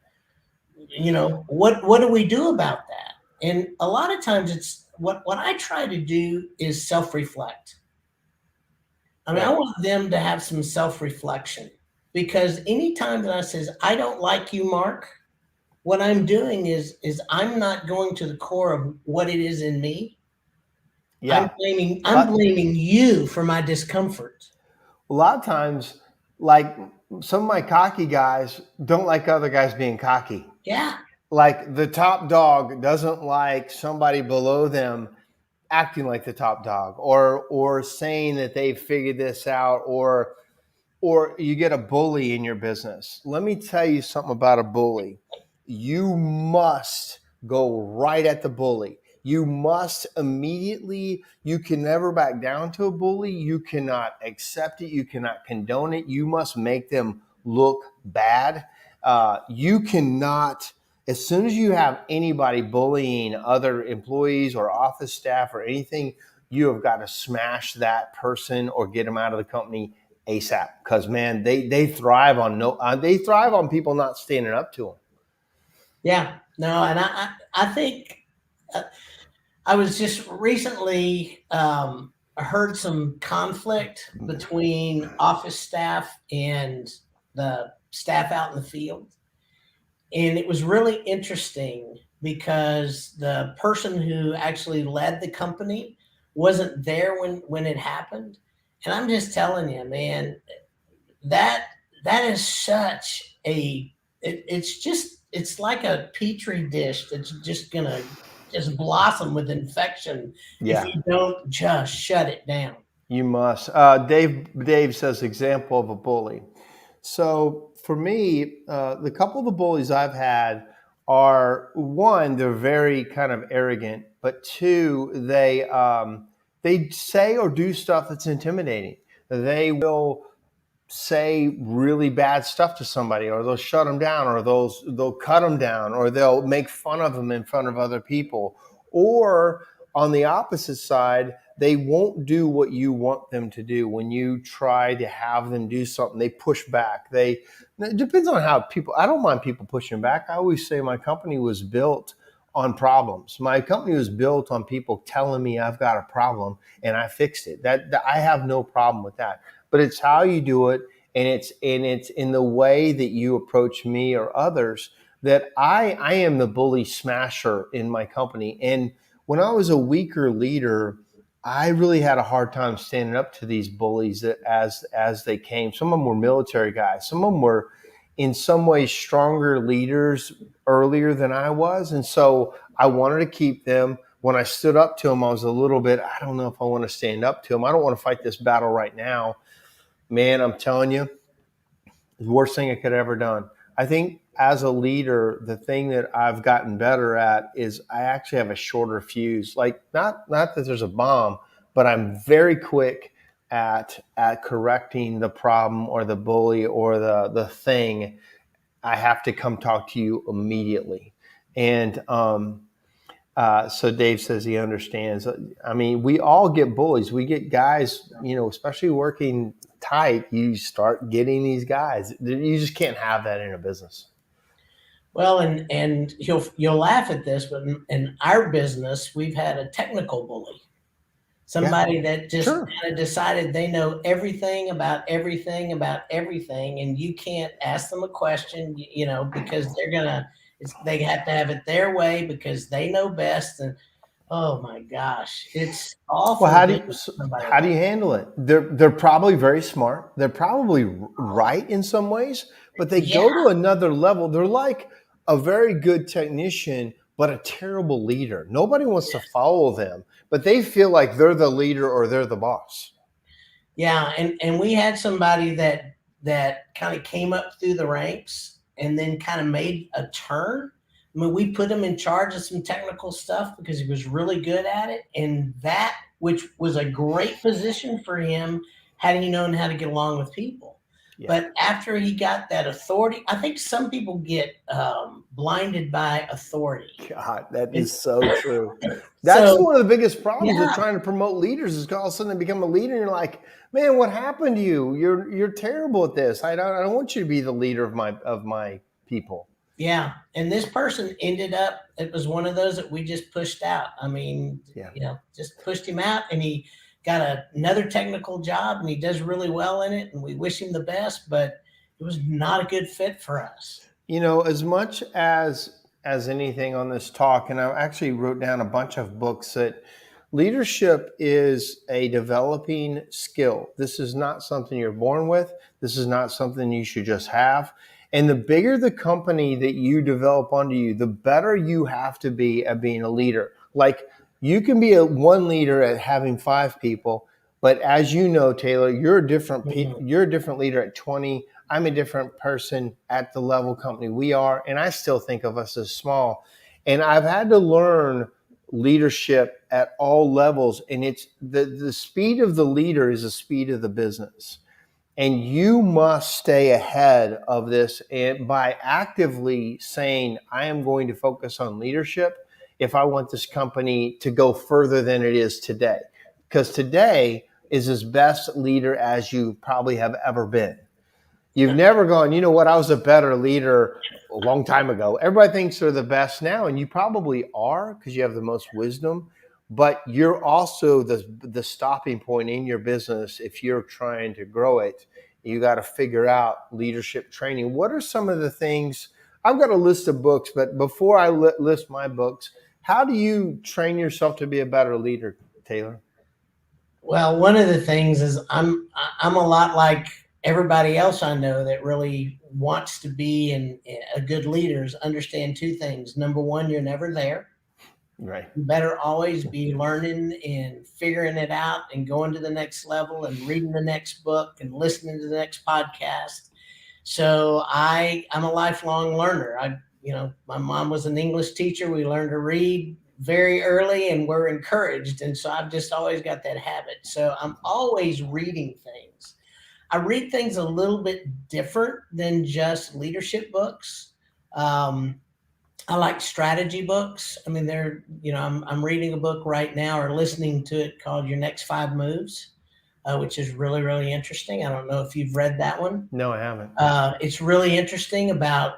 what do we do about that? And a lot of times it's what I try to do is self-reflect. I mean, I Right. want them to have some self-reflection, because anytime that I says I don't like you, Mark, what I'm doing is I'm not going to the core of what it is in me. I'm Yeah. blaming A I'm lot, blaming you for my discomfort. a lot of times, like some of my cocky guys don't like other guys being cocky. Yeah. Like the top dog doesn't like somebody below them acting like the top dog, or saying that they figured this out, or you get a bully in your business. Let me tell you something about a bully. You must go right at the bully. You must immediately, you can never back down to a bully. You cannot accept it. You cannot condone it. You must make them look bad. You cannot, as soon as you have anybody bullying other employees or office staff or anything, you have got to smash that person or get them out of the company ASAP, because man, they thrive on they thrive on people not standing up to them. Yeah. No, and I think uh, I was just recently heard some conflict between office staff and the staff out in the field. And it was really interesting because the person who actually led the company wasn't there when it happened. And I'm just telling you, man, that that is such it's like a petri dish that's just gonna just blossom with infection if Yeah, you don't just shut it down. you must. Dave says example of a bully. So for me, the couple of the bullies I've had are, one, they're very kind of arrogant, but two, they say or do stuff that's intimidating. They will say really bad stuff to somebody, or they'll shut them down, or they'll cut them down, or they'll make fun of them in front of other people. Or on the opposite side, they won't do what you want them to do. When you try to have them do something, they push back. It depends on how people, I don't mind people pushing back. I always say my company was built on problems. My company was built on people telling me I've got a problem and I fixed it. That I have no problem with that, but it's how you do it, and it's in the way that you approach me or others, that I am the bully smasher in my company. And when I was a weaker leader, I really had a hard time standing up to these bullies as they came. Some of them were military guys. Some of them were in some ways stronger leaders earlier than I was, and so I wanted to keep them. When I stood up to them, I was a little bit, I don't know if I want to stand up to them. I don't want to fight this battle right now. Man, I'm telling you, the worst thing I could have ever done. I think as a leader, the thing that I've gotten better at is I actually have a shorter fuse. Like not that there's a bomb, but I'm very quick at correcting the problem or the bully or the thing. I have to come talk to you immediately. And so Dave says he understands. I mean, we all get bullies. We get guys, especially working tight. You start getting these guys. You just can't have that in a business. Well, and you'll laugh at this, but in our business, we've had a technical bully, Yeah, somebody that just sure. kind of decided they know everything, and you can't ask them a question, because they have to have it their way because they know best. And oh my gosh, it's Well, awful dealing with somebody how do like you handle it? They're probably very smart. They're probably right in some ways, but they that. Yeah, go to another level. They're like a very good technician, but a terrible leader. Nobody wants to follow them, but they feel like they're the leader or they're the boss. yeah, and we had somebody that kind of came up through the ranks, and then kind of made a turn. I mean, we put him in charge of some technical stuff because he was really good at it. And that, which was a great position for him, had he known how to get along with people. Yeah. But after he got that authority, I think some people get blinded by authority. God, that is so true. So, That's one of the biggest problems with yeah. trying to promote leaders is all of a sudden they become a leader and you're like, man, what happened to you? You're terrible at this. I don't want you to be the leader of my people. Yeah. And this person ended up, it was one of those that we just pushed out. I mean, Yeah. just pushed him out, and he got another technical job, and he does really well in it. And we wish him the best, but it was not a good fit for us. As much as anything on this talk, and I actually wrote down a bunch of books that leadership is a developing skill. This is not something you're born with. This is not something you should just have. And the bigger the company that you develop under you, the better you have to be at being a leader. Like you can be one leader at having 5 people, but as you know, Taylor, you're a different leader at 20. I'm a different person at the level company we are, and I still think of us as small. And I've had to learn leadership at all levels, and it's the speed of the leader is the speed of the business. And you must stay ahead of this and by actively saying, I am going to focus on leadership if I want this company to go further than it is today. Because today is as best leader as you probably have ever been. You've never gone, you know what, I was a better leader a long time ago. Everybody thinks they're the best now, and you probably are because you have the most wisdom. But you're also the stopping point in your business if you're trying to grow it. You got to figure out leadership training. What are some of the things? I've got a list of books, but before I list my books, how do you train yourself to be a better leader, Taylor? Well, one of the things is I'm a lot like everybody else I know that really wants to be a good leader is understand 2 things. Number one, you're never there. Right. You better always be learning and figuring it out and going to the next level and reading the next book and listening to the next podcast. So I'm a lifelong learner. My mom was an English teacher. We learned to read very early and we're encouraged. And so I've just always got that habit. So I'm always reading things. I read things a little bit different than just leadership books. I like strategy books. I mean, I'm reading a book right now or listening to it called Your Next 5 Moves, which is really, really interesting. I don't know if you've read that one. No, I haven't. It's really interesting about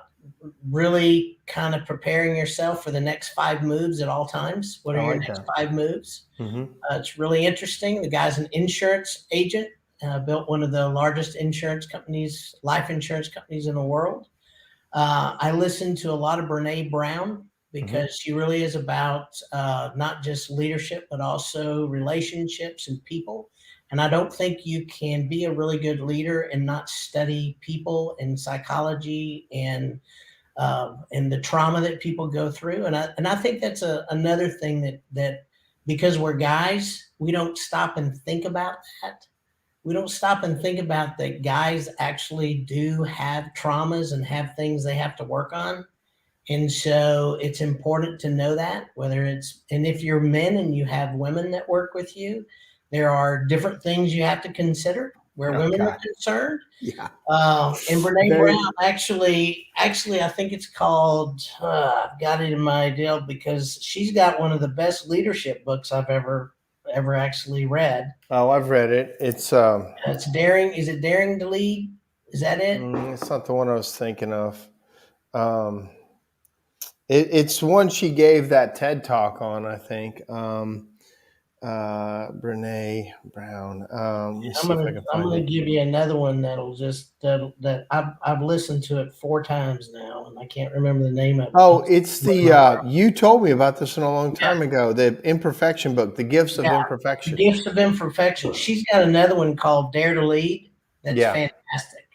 really kind of preparing yourself for the next 5 moves at all times. What are your next 5 moves? Mm-hmm. It's really interesting. The guy's an insurance agent, built one of the largest life insurance companies in the world. I listen to a lot of Brene Brown because she really is about not just leadership, but also relationships and people. And I don't think you can be a really good leader and not study people and psychology and the trauma that people go through. And I think that's another thing that because we're guys, we don't stop and think about that. We don't stop and think about that guys actually do have traumas and have things they have to work on. And so it's important to know that and if you're men and you have women that work with you, there are different things you have to consider where women are concerned. Yeah. And Brene Brown actually, I think it's called, I've got it in my deal because she's got one of the best leadership books I've ever actually read. Oh, I've read it. It's Daring. Is it Daring to Lead? Is that it? It's not the one I was thinking of. It's one she gave that TED talk on, I think. Brene Brown. I'm gonna give you another one that I've listened to it 4 times now, and I can't remember the name of it. Oh, it's you told me about this one a long time ago. The Imperfection book, The Gifts of Imperfection. The Gifts of Imperfection. She's got another one called Dare to Lead. That's fantastic.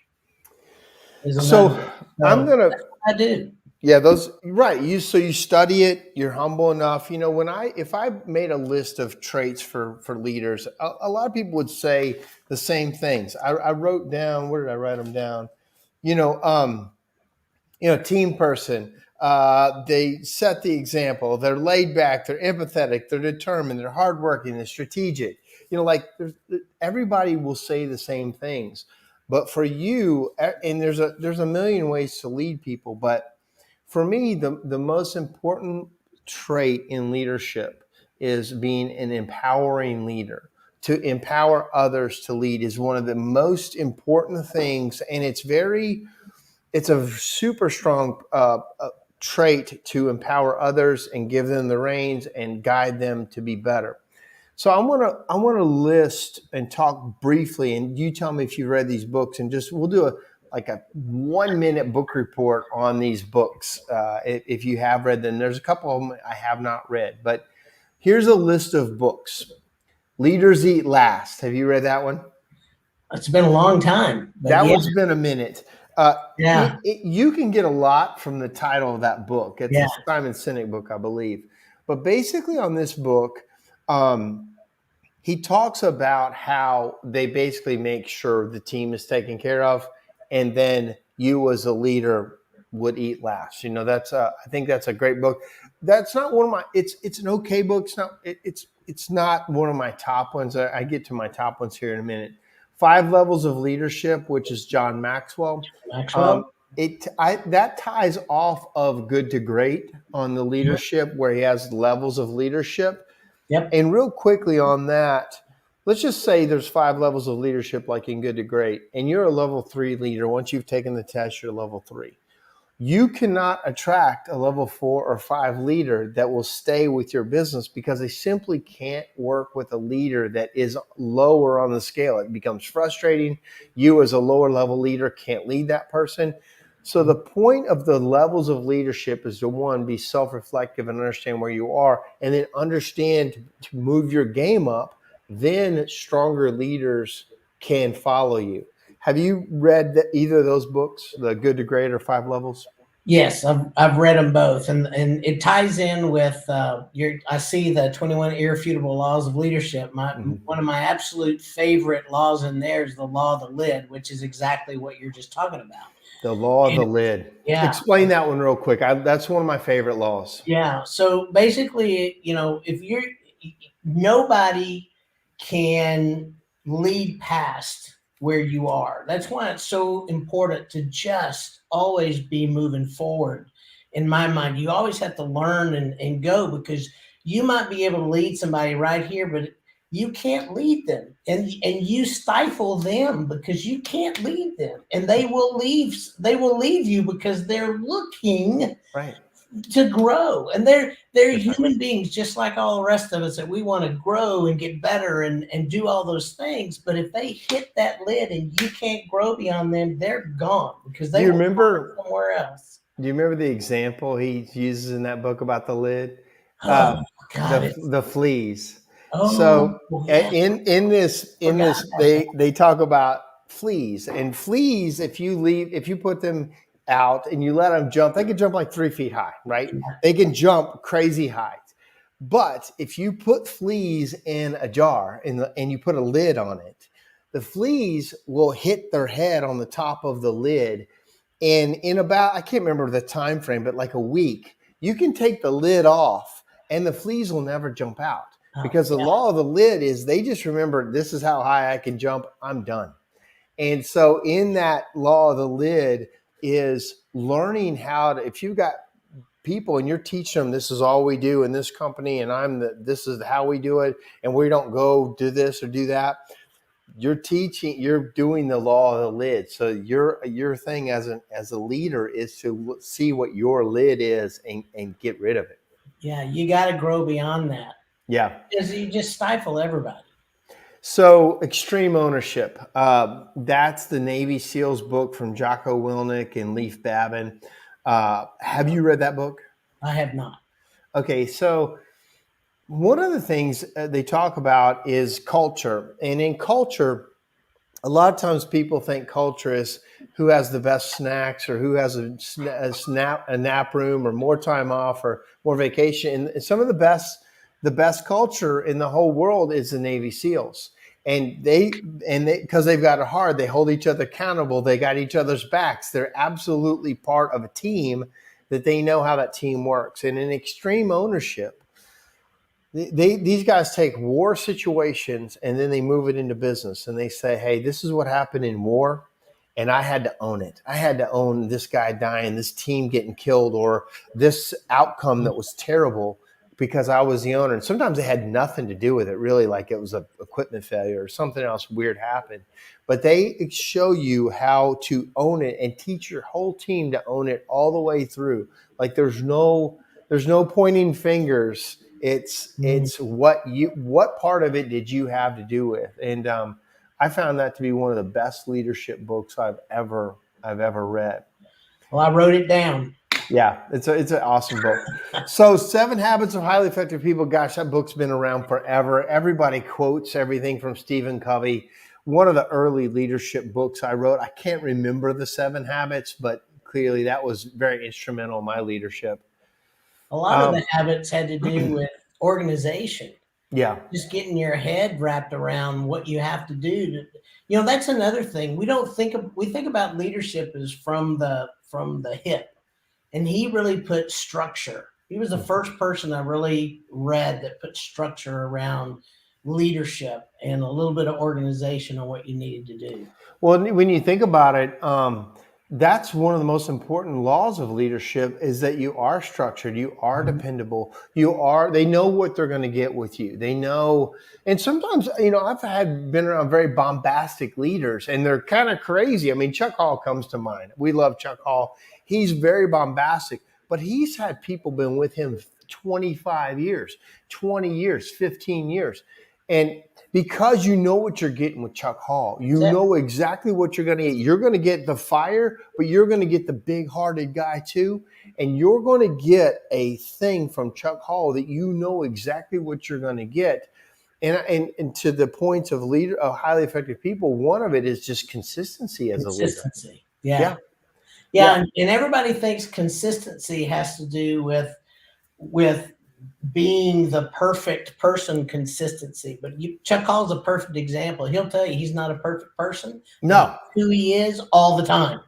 I'm gonna. I do. Yeah, those right. You study it. You're humble enough. If I made a list of traits for leaders, a lot of people would say the same things. I wrote down. Where did I write them down? team person. They set the example. They're laid back. They're empathetic. They're determined. They're hardworking. They're strategic. Like everybody will say the same things, but for you, and there's a million ways to lead people, but for me, the most important trait in leadership is being an empowering leader. To empower others to lead is one of the most important things, and it's a super strong trait to empower others and give them the reins and guide them to be better. So I want to list and talk briefly, and you tell me if you read these books, and we'll do a 1 minute book report on these books if you have read them. There's a couple of them I have not read, but here's a list of books. Leaders Eat Last. Have you read that one? It's been a long time. But That yeah. one's been a minute. Yeah. You can get a lot from the title of that book. It's a Simon Sinek book, I believe. But basically on this book, he talks about how they basically make sure the team is taken care of, and then you as a leader would eat last. I think that's a great book. That's not one of my. It's an okay book. It's not one of my top ones. I get to my top ones here in a minute. 5 Levels of Leadership, which is John Maxwell. That ties off of Good to Great on the leadership, where he has levels of leadership. Yep. And real quickly on that, let's just say there's 5 levels of leadership, like in Good to Great, and you're a level 3 leader. Once you've taken the test, you're level 3. You cannot attract a level 4 or 5 leader that will stay with your business, because they simply can't work with a leader that is lower on the scale. It becomes frustrating. You as a lower level leader can't lead that person. So the point of the levels of leadership is to, one, be self-reflective and understand where you are, and then understand to move your game up. Then stronger leaders can follow you. Have you read either of those books, the Good to Great or 5 Levels? Yes, I've read them both, and it ties in with I see the 21 Irrefutable Laws of Leadership. One of my absolute favorite laws in there is the law of the lid, which is exactly what you're just talking about. The law of the lid. Yeah. Explain that one real quick. That's one of my favorite laws. Yeah. So basically, if nobody can lead past where you are. That's why it's so important to just always be moving forward. In my mind, you always have to learn and go, because you might be able to lead somebody right here, but you can't lead them, and you stifle them because you can't lead them, and they will leave you because they're looking to grow, and they're human beings just like all the rest of us, that we want to grow and get better and do all those things. But if they hit that lid and you can't grow beyond them, they're gone, because they will go somewhere else. Do you remember the example he uses in that book about the lid? The fleas. So in this they talk about fleas, and fleas, if you put them out and you let them jump, they can jump like 3 feet high, right? They can jump crazy height. But if you put fleas in a jar and you put a lid on it, the fleas will hit their head on the top of the lid, and in about, I can't remember the time frame, but like a week, you can take the lid off and the fleas will never jump out. Because the law of the lid is, they just remember, this is how high I can jump, I'm done. And so in that law of the lid is learning how to, if you've got people and you're teaching them, this is all we do in this company, and this is how we do it, and we don't go do this or do that. You're doing the law of the lid. So your thing as a leader is to see what your lid is and get rid of it. Yeah, you got to grow beyond that. Yeah. Because you just stifle everybody. So extreme ownership. That's the Navy SEALs book from Jocko Willink and Leif Babin. Have you read that book? I have not. Okay, so one of the things they talk about is culture. And in culture, a lot of times people think culture is who has the best snacks, or who has a nap room, or more time off, or more vacation. And some of the best culture in the whole world is the Navy SEALs. And they because they've got it hard, they hold each other accountable. They got each other's backs. They're absolutely part of a team that they know how that team works. And in extreme ownership, these guys take war situations and then they move it into business and they say, hey, this is what happened in war. And I had to own it. I had to own this guy dying, this team getting killed, or this outcome that was terrible because I was the owner. And sometimes it had nothing to do with it, really, like it was an equipment failure or something else weird happened. But they show you how to own it and teach your whole team to own it all the way through. Like there's no pointing fingers. It's what part of it did you have to do with? And I found that to be one of the best leadership books I've ever read. Well, I wrote it down. Yeah, it's an awesome book. So 7 Habits of Highly Effective People. Gosh, that book's been around forever. Everybody quotes everything from Stephen Covey. One of the early leadership books I wrote. I can't remember the 7 habits, but clearly that was very instrumental in my leadership. A lot of the habits had to do with organization. Yeah. Just getting your head wrapped around what you have to do. That's another thing. We think about leadership as from the hip. And he really put structure. He was the first person I really read that put structure around leadership and a little bit of organization on what you needed to do. Well, when you think about it, that's one of the most important laws of leadership is that you are structured, you are dependable, they know what they're going to get with you. They know, and sometimes, I've been around very bombastic leaders and they're kind of crazy. I mean, Chuck Hall comes to mind. We love Chuck Hall. He's very bombastic, but he's had people been with him 25 years, 20 years, 15 years. And because you know what you're getting with Chuck Hall, you know exactly what you're going to get. You're going to get the fire, but you're going to get the big-hearted guy too. And you're going to get a thing from Chuck Hall that you know exactly what you're going to get. And to the points of highly effective people, one of it is just consistency as a leader. Consistency. Yeah. And everybody thinks consistency has to do with being the perfect person. Consistency, but Chuck Hall's a perfect example. He'll tell you he's not a perfect person. No, who he is all the time.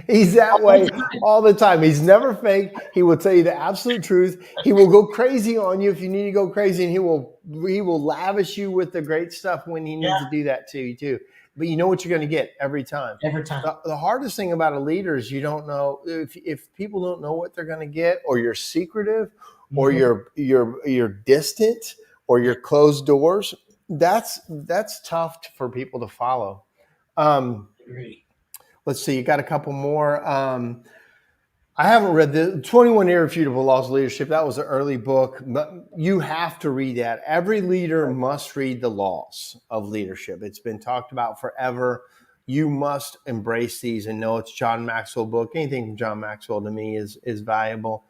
He's that way all the time. He's never fake. He will tell you the absolute truth. He will go crazy on you if you need to go crazy, and he will lavish you with the great stuff when he needs to do that to you too. But you know what you're going to get every time. Every time. The hardest thing about a leader is you don't know if people don't know what they're going to get, or you're secretive, or you're distant, or you're closed doors. That's tough for people to follow. Let's see. You got a couple more. I haven't read the 21 Irrefutable Laws of Leadership. That was an early book, but you have to read that. Every leader must read the laws of leadership. It's been talked about forever. You must embrace these and know it's John Maxwell book. Anything from John Maxwell to me is valuable.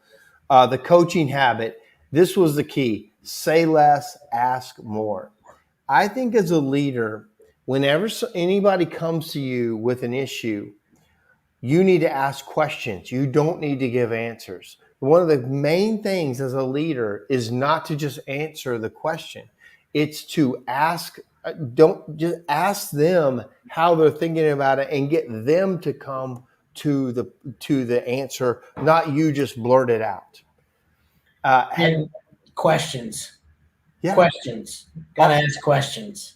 The coaching habit. This was the key. Say less, ask more. I think as a leader, whenever anybody comes to you with an issue, you need to ask questions. You don't need to give answers. One of the main things as a leader is not to just answer the question. It's to ask, don't just ask them how they're thinking about it and get them to come to the answer, not you just blurt it out. And questions. Yeah. Questions. Got to ask questions.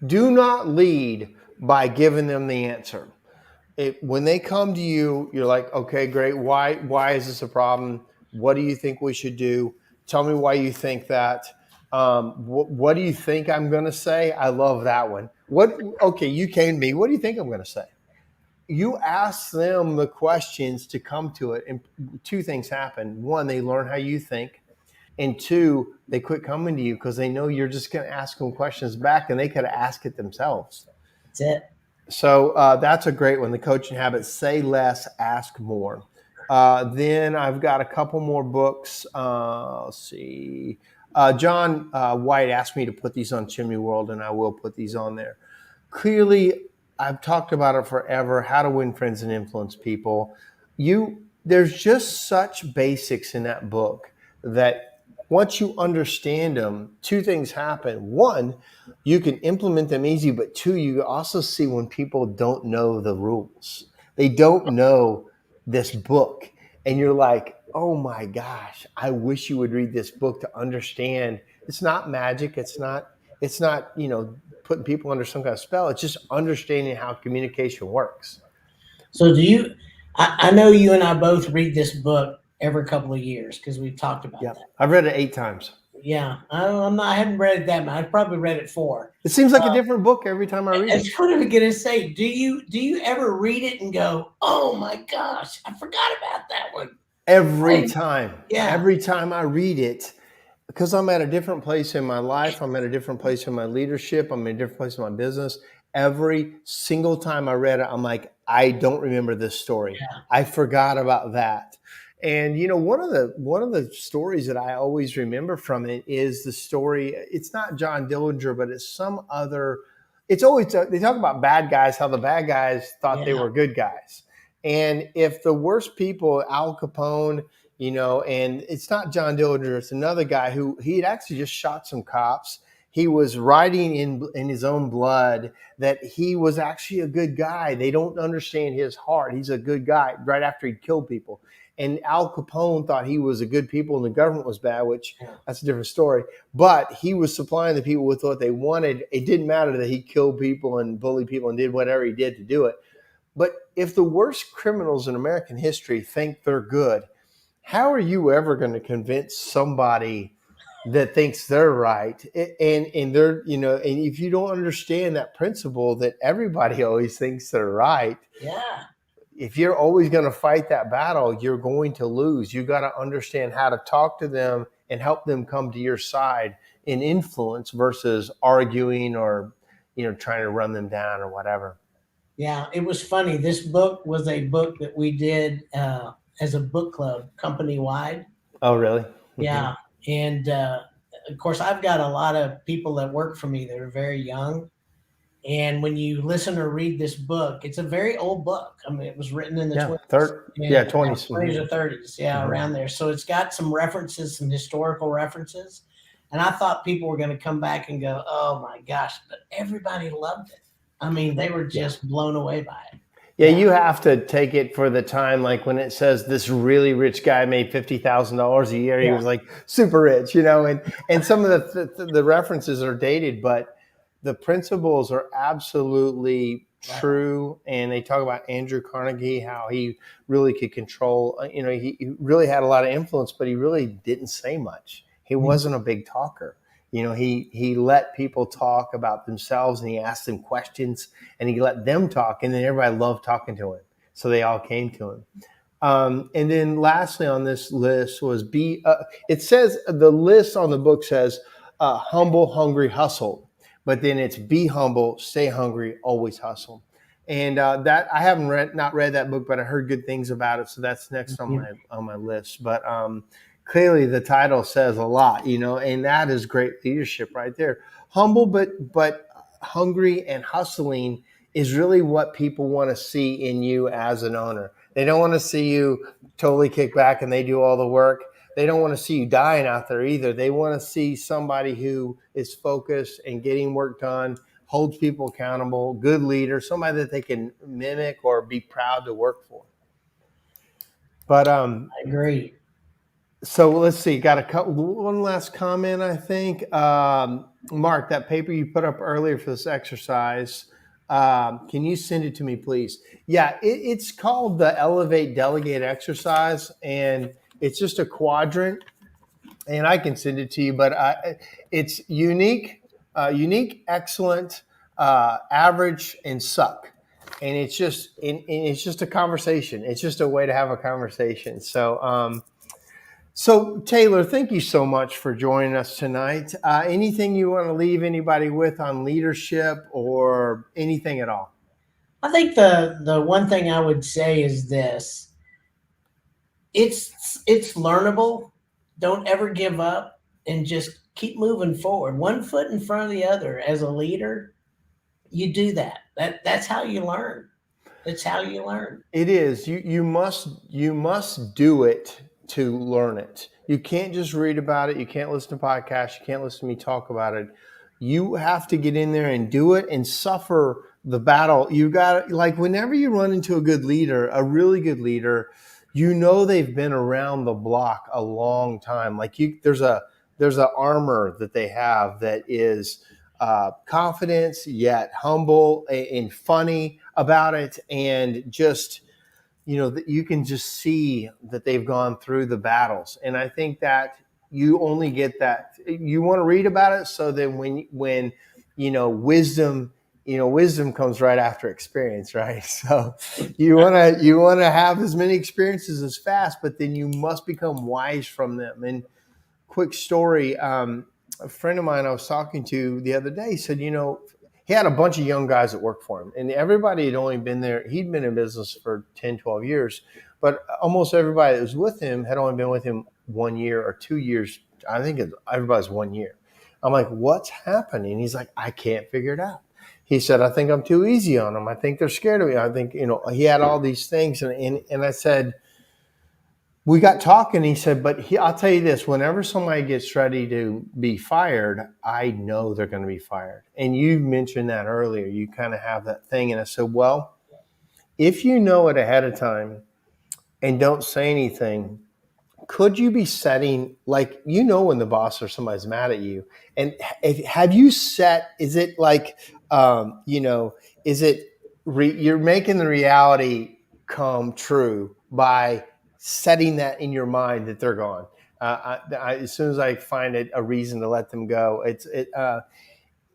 Do not lead by giving them the answer. When they come to you, you're like, okay, great. Why is this a problem? What do you think we should do? Tell me why you think that. What do you think I'm going to say? I love that one. Okay, you came to me. What do you think I'm going to say? You ask them the questions to come to it, and 2 things happen. 1, they learn how you think. And 2, they quit coming to you because they know you're just going to ask them questions back, and they could ask it themselves. That's it. So that's a great one. The coaching habit, say less, ask more. Then I've got a couple more books. Let's see. John White asked me to put these on Chimney World, and I will put these on there. Clearly, I've talked about it forever, how to win friends and influence people. There's just such basics in that book that once you understand them, two things happen. One, you can implement them easy, but two, you also see when people don't know the rules. They don't know this book. And you're like, oh my gosh, I wish you would read this book to understand. It's not magic. It's not, putting people under some kind of spell. It's just understanding how communication works. So do you? I know you and I both read this book every couple of years because we've talked about Yeah. that. I've read it 8 times. Yeah, I'm not. I haven't read it that much. I've probably read it four. It seems like a different book every time I read it. That's what I'm gonna say. Do you ever read it and go, "Oh my gosh, I forgot about that one"? Every Like, time. yeah, Every time I read it, because I'm at a different place in my life, I'm at a different place in my leadership, I'm in a different place in my business. Every single time I read it, I'm like, I don't remember this story. yeah, I forgot about that. And one of the stories that I always remember from it is the story. It's not John Dillinger, but it's some other. It's always they talk about bad guys, how the bad guys thought they yeah, were good guys. And if the worst people, Al Capone, and it's not John Dillinger, it's another guy who he had actually just shot some cops. He was writing in his own blood that he was actually a good guy. They don't understand his heart. He's a good guy right after he killed people. And Al Capone thought he was a good people and the government was bad, which yeah, that's a different story. But he was supplying the people with what they wanted. It didn't matter that he killed people and bullied people and did whatever he did to do it. But if the worst criminals in American history think they're good, how are you ever going to convince somebody that thinks they're right? And they're, and if you don't understand that principle that everybody always thinks they're right, yeah. if you're always going to fight that battle, you're going to lose. You got to understand how to talk to them and help them come to your side in influence versus arguing or, trying to run them down or whatever. Yeah, it was funny. This book was a book that we did as a book club, company wide. Oh, really? Mm-hmm. Yeah, and of course, I've got a lot of people that work for me that are very young. And when you listen or read this book, it's a very old book. I mean, it was written in the Yeah. 20s, Yeah. and 20s. 20s Mm-hmm. or 30s, yeah, Mm-hmm. around there. So it's got some references, some historical references. And I thought people were going to come back and go, "Oh my gosh!" But everybody loved it. I mean, they were Yeah. just blown away by it. Yeah, Yeah, you have to take it for the time. Like when it says this really rich guy made $50,000 a year, he yeah, was like super rich, and some of the references are dated, but the principles are absolutely right. true. And they talk about Andrew Carnegie, how he really could control. He really had a lot of influence, but he really didn't say much. He wasn't a big talker. He let people talk about themselves and he asked them questions and he let them talk, and then everybody loved talking to him, so they all came to him. And then lastly on this list was be. It says the list on the book says humble, hungry, hustle, but then it's be humble, stay hungry, always hustle. And that I haven't not read that book, but I heard good things about it, so that's next on Mhm. my list. But clearly, the title says a lot, and that is great leadership right there. Humble, but hungry and hustling is really what people want to see in you as an owner. They don't want to see you totally kick back and they do all the work. They don't want to see you dying out there either. They want to see somebody who is focused and getting work done, holds people accountable, good leader, somebody that they can mimic or be proud to work for. But I agree. so let's see. Got one last comment, I think. Mark, that paper you put up earlier for this exercise, can you send it to me, please? Yeah, it's called the Elevate Delegate exercise, and it's just a quadrant, and I can send it to you. But it's unique, excellent, average, and suck. And it's just a conversation. It's just a way to have a conversation. So, Taylor, thank you so much for joining us tonight. Anything you want to leave anybody with on leadership or anything at all? I think the one thing I would say is this: it's learnable. Don't ever give up, and just keep moving forward, one foot in front of the other. As a leader, you do that. That's how you learn. That's how you learn. It is. You must do it to learn it. You can't just read about it. You can't listen to podcasts. You can't listen to me talk about it. You have to get in there and do it and suffer the battle. You got like whenever you run into a good leader, a really good leader, you know they've been around the block a long time. Like there's a armor that they have that is confidence yet humble and funny about it, and just that you can just see that they've gone through the battles. And I think that you only get that. You want to read about it so that when wisdom comes right after experience, right? So you want to have as many experiences as fast, but then you must become wise from them. And quick story, a friend of mine I was talking to the other day said, he had a bunch of young guys that worked for him, and everybody had only been there. He'd been in business for 10, 12 years, but almost everybody that was with him had only been with him 1 year or 2 years. I think everybody's 1 year. I'm like, what's happening? He's like, I can't figure it out. He said, I think I'm too easy on them. I think they're scared of me. I think, he had all these things. And I said, we got talking. He said, but I'll tell you this, whenever somebody gets ready to be fired, I know they're going to be fired. And you mentioned that earlier. You kind of have that thing. And I said, well, if you know it ahead of time and don't say anything, could you be setting, like, when the boss or somebody's mad at you, and have you set, is it like, is it, you're making the reality come true by setting that in your mind that they're gone. As soon as I find it a reason to let them go,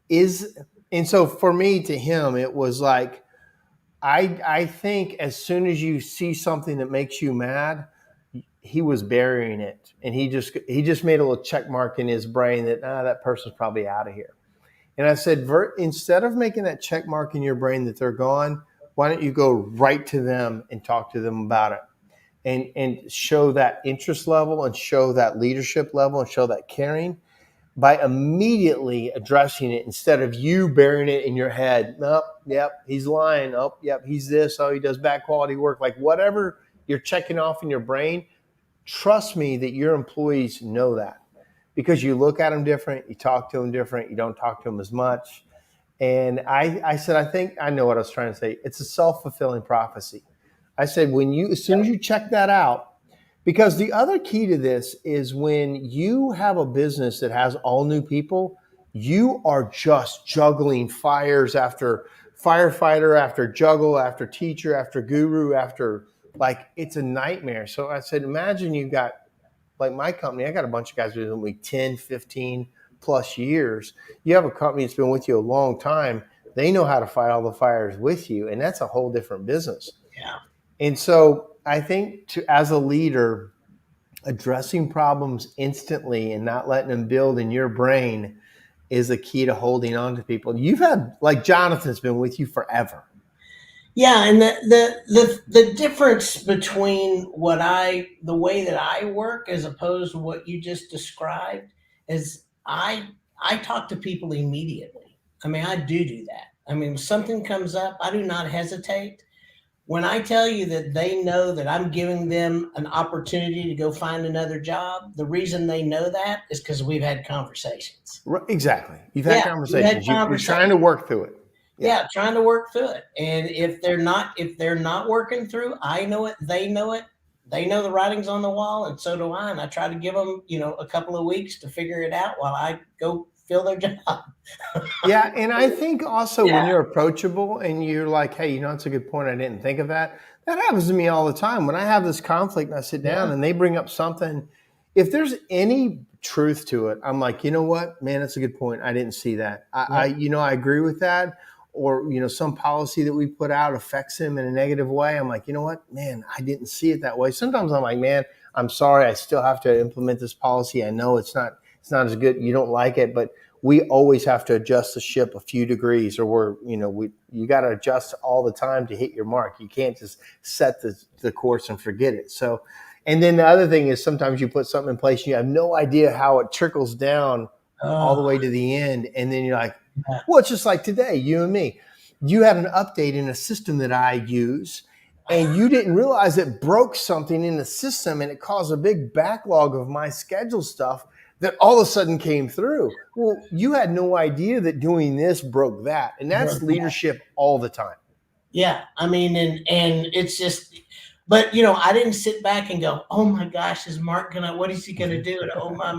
and so for me, to him, it was like, I think as soon as you see something that makes you mad, he was burying it, and he just made a little check mark in his brain that that person's probably out of here. And I said, instead of making that check mark in your brain that they're gone, why don't you go right to them and talk to them about it? And show that interest level and show that leadership level and show that caring by immediately addressing it, instead of you burying it in your head. Oh, yep, he's lying. Oh, yep, he's this. Oh, he does bad quality work. Like whatever you're checking off in your brain, trust me that your employees know that, because you look at them different, you talk to them different, you don't talk to them as much. And I said, I think I know what I was trying to say. It's a self-fulfilling prophecy. I said, as soon as you check that out, because the other key to this is when you have a business that has all new people, you are just juggling fires after firefighter, after juggle, after teacher, after guru, after, like, it's a nightmare. So I said, imagine you've got, like my company, I got a bunch of guys with me 10, 15 plus years. You have a company that's been with you a long time. They know how to fight all the fires with you, and that's a whole different business. Yeah. And so I think as a leader, addressing problems instantly and not letting them build in your brain is a key to holding on to people. You've had, like, Jonathan's been with you forever. Yeah, and the difference between the way that I work as opposed to what you just described is I talk to people immediately. I mean, I do that. I mean, if something comes up, I do not hesitate. When I tell you that they know that I'm giving them an opportunity to go find another job, the reason they know that is because we've had conversations. Right, exactly. You've had conversations. You're trying to work through it. Yeah, trying to work through it. And if they're not working through, I know it, they know it. They know the writing's on the wall, and so do I. And I try to give them, a couple of weeks to figure it out while I go fill their job. Yeah, and I think also when you're approachable and you're like, hey, that's a good point, I didn't think of that. That happens to me all the time. When I have this conflict and I sit down and they bring up something, if there's any truth to it, I'm like, you know what, man, that's a good point. I didn't see that. I agree with that. Or, some policy that we put out affects him in a negative way. I'm like, you know what, man, I didn't see it that way. Sometimes I'm like, man, I'm sorry, I still have to implement this policy. I know it's not as good. You don't like it, but we always have to adjust the ship a few degrees, or you got to adjust all the time to hit your mark. You can't just set the course and forget it. So, and then the other thing is sometimes you put something in place and you have no idea how it trickles down all the way to the end. And then you're like, well, it's just like today, you and me. You had an update in a system that I use, and you didn't realize it broke something in the system, and it caused a big backlog of my schedule stuff that all of a sudden came through. Well, you had no idea that doing this broke that. And that's leadership all the time. Yeah. I mean, and it's just, but I didn't sit back and go, oh my gosh, is Mark what is he gonna do? And oh my.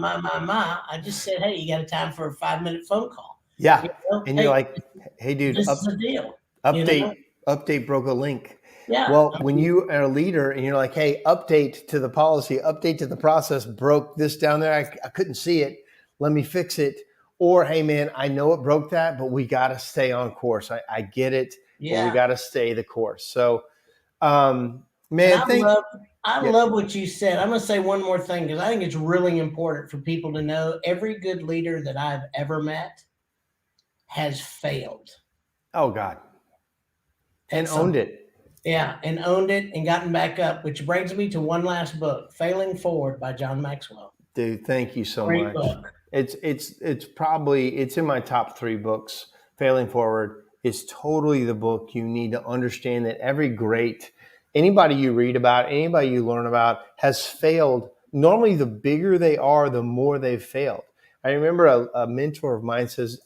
I just said, hey, you got a time for a 5-minute phone call. Yeah. And you're like, hey dude, this is the deal. Update broke a link. Yeah. Well, when you are a leader and you're like, hey, update to the policy, update to the process, broke this down there. I couldn't see it. Let me fix it. Or, hey, man, I know it broke that, but we got to stay on course. I get it. Yeah. But we got to stay the course. So, man, I love what you said. I'm going to say one more thing because I think it's really important for people to know every good leader that I've ever met has failed. Oh, God. And owned it. Yeah, and owned it and gotten back up, which brings me to one last book, Failing Forward by John Maxwell. Dude, thank you so Great much. Book. It's in my top 3 books. Failing Forward is totally the book you need to understand that anybody you read about, anybody you learn about has failed. Normally, the bigger they are, the more they've failed. I remember a mentor of mine says,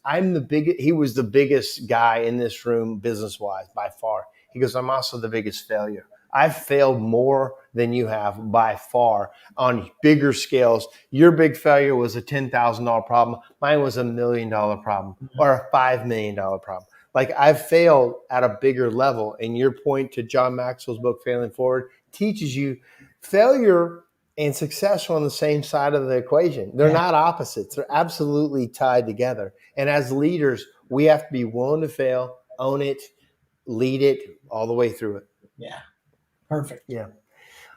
he was the biggest guy in this room business-wise by far. He goes, I'm also the biggest failure. I've failed more than you have by far on bigger scales. Your big failure was a $10,000 problem. Mine was $1 million problem or a $5 million problem. Like I've failed at a bigger level. And your point to John Maxwell's book, Failing Forward, teaches you failure and success are on the same side of the equation. They're not opposites. They're absolutely tied together. And as leaders, we have to be willing to fail, own it, lead it all the way through it. Yeah. Perfect. Yeah.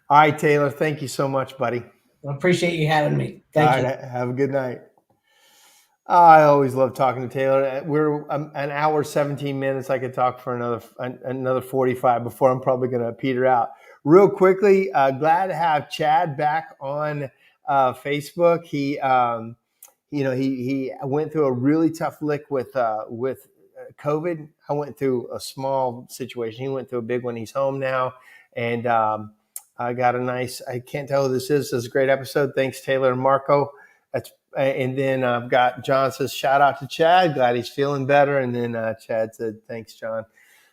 All right, Taylor. Thank you so much, buddy. I appreciate you having me. Thank you. All right. Have a good night. I always love talking to Taylor. We're an hour, 17 minutes. I could talk for another 45 before I'm probably going to peter out. Real quickly, glad to have Chad back on Facebook. He went through a really tough lick with COVID. I went through a small situation. He went through a big one. He's home now. And I got I can't tell who this is. This is a great episode. Thanks, Taylor and Marco. And then I've got John says, shout out to Chad. Glad he's feeling better. And then Chad said, thanks, John.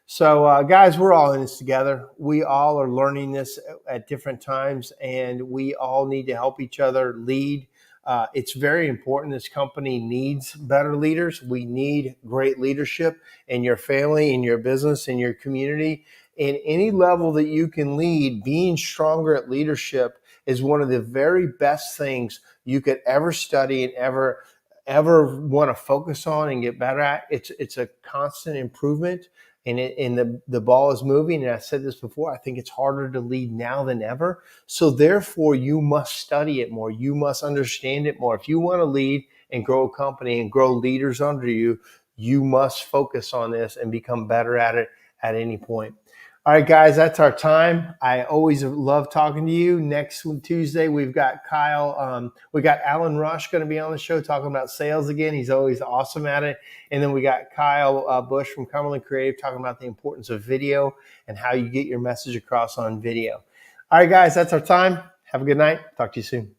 So guys, we're all in this together. We all are learning this at different times, and we all need to help each other lead. It's very important. This company needs better leaders. We need great leadership in your family, in your business, in your community. In any level that you can lead, being stronger at leadership is one of the very best things you could ever study and ever want to focus on and get better at. It's a constant improvement, and the ball is moving. And I said this before, I think it's harder to lead now than ever. So therefore, you must study it more. You must understand it more. If you want to lead and grow a company and grow leaders under you, you must focus on this and become better at it at any point. All right, guys, that's our time. I always love talking to you. Next Tuesday, we've got Kyle. We got Alan Rush going to be on the show talking about sales again. He's always awesome at it. And then we got Kyle Bush from Cumberland Creative talking about the importance of video and how you get your message across on video. All right, guys, that's our time. Have a good night. Talk to you soon.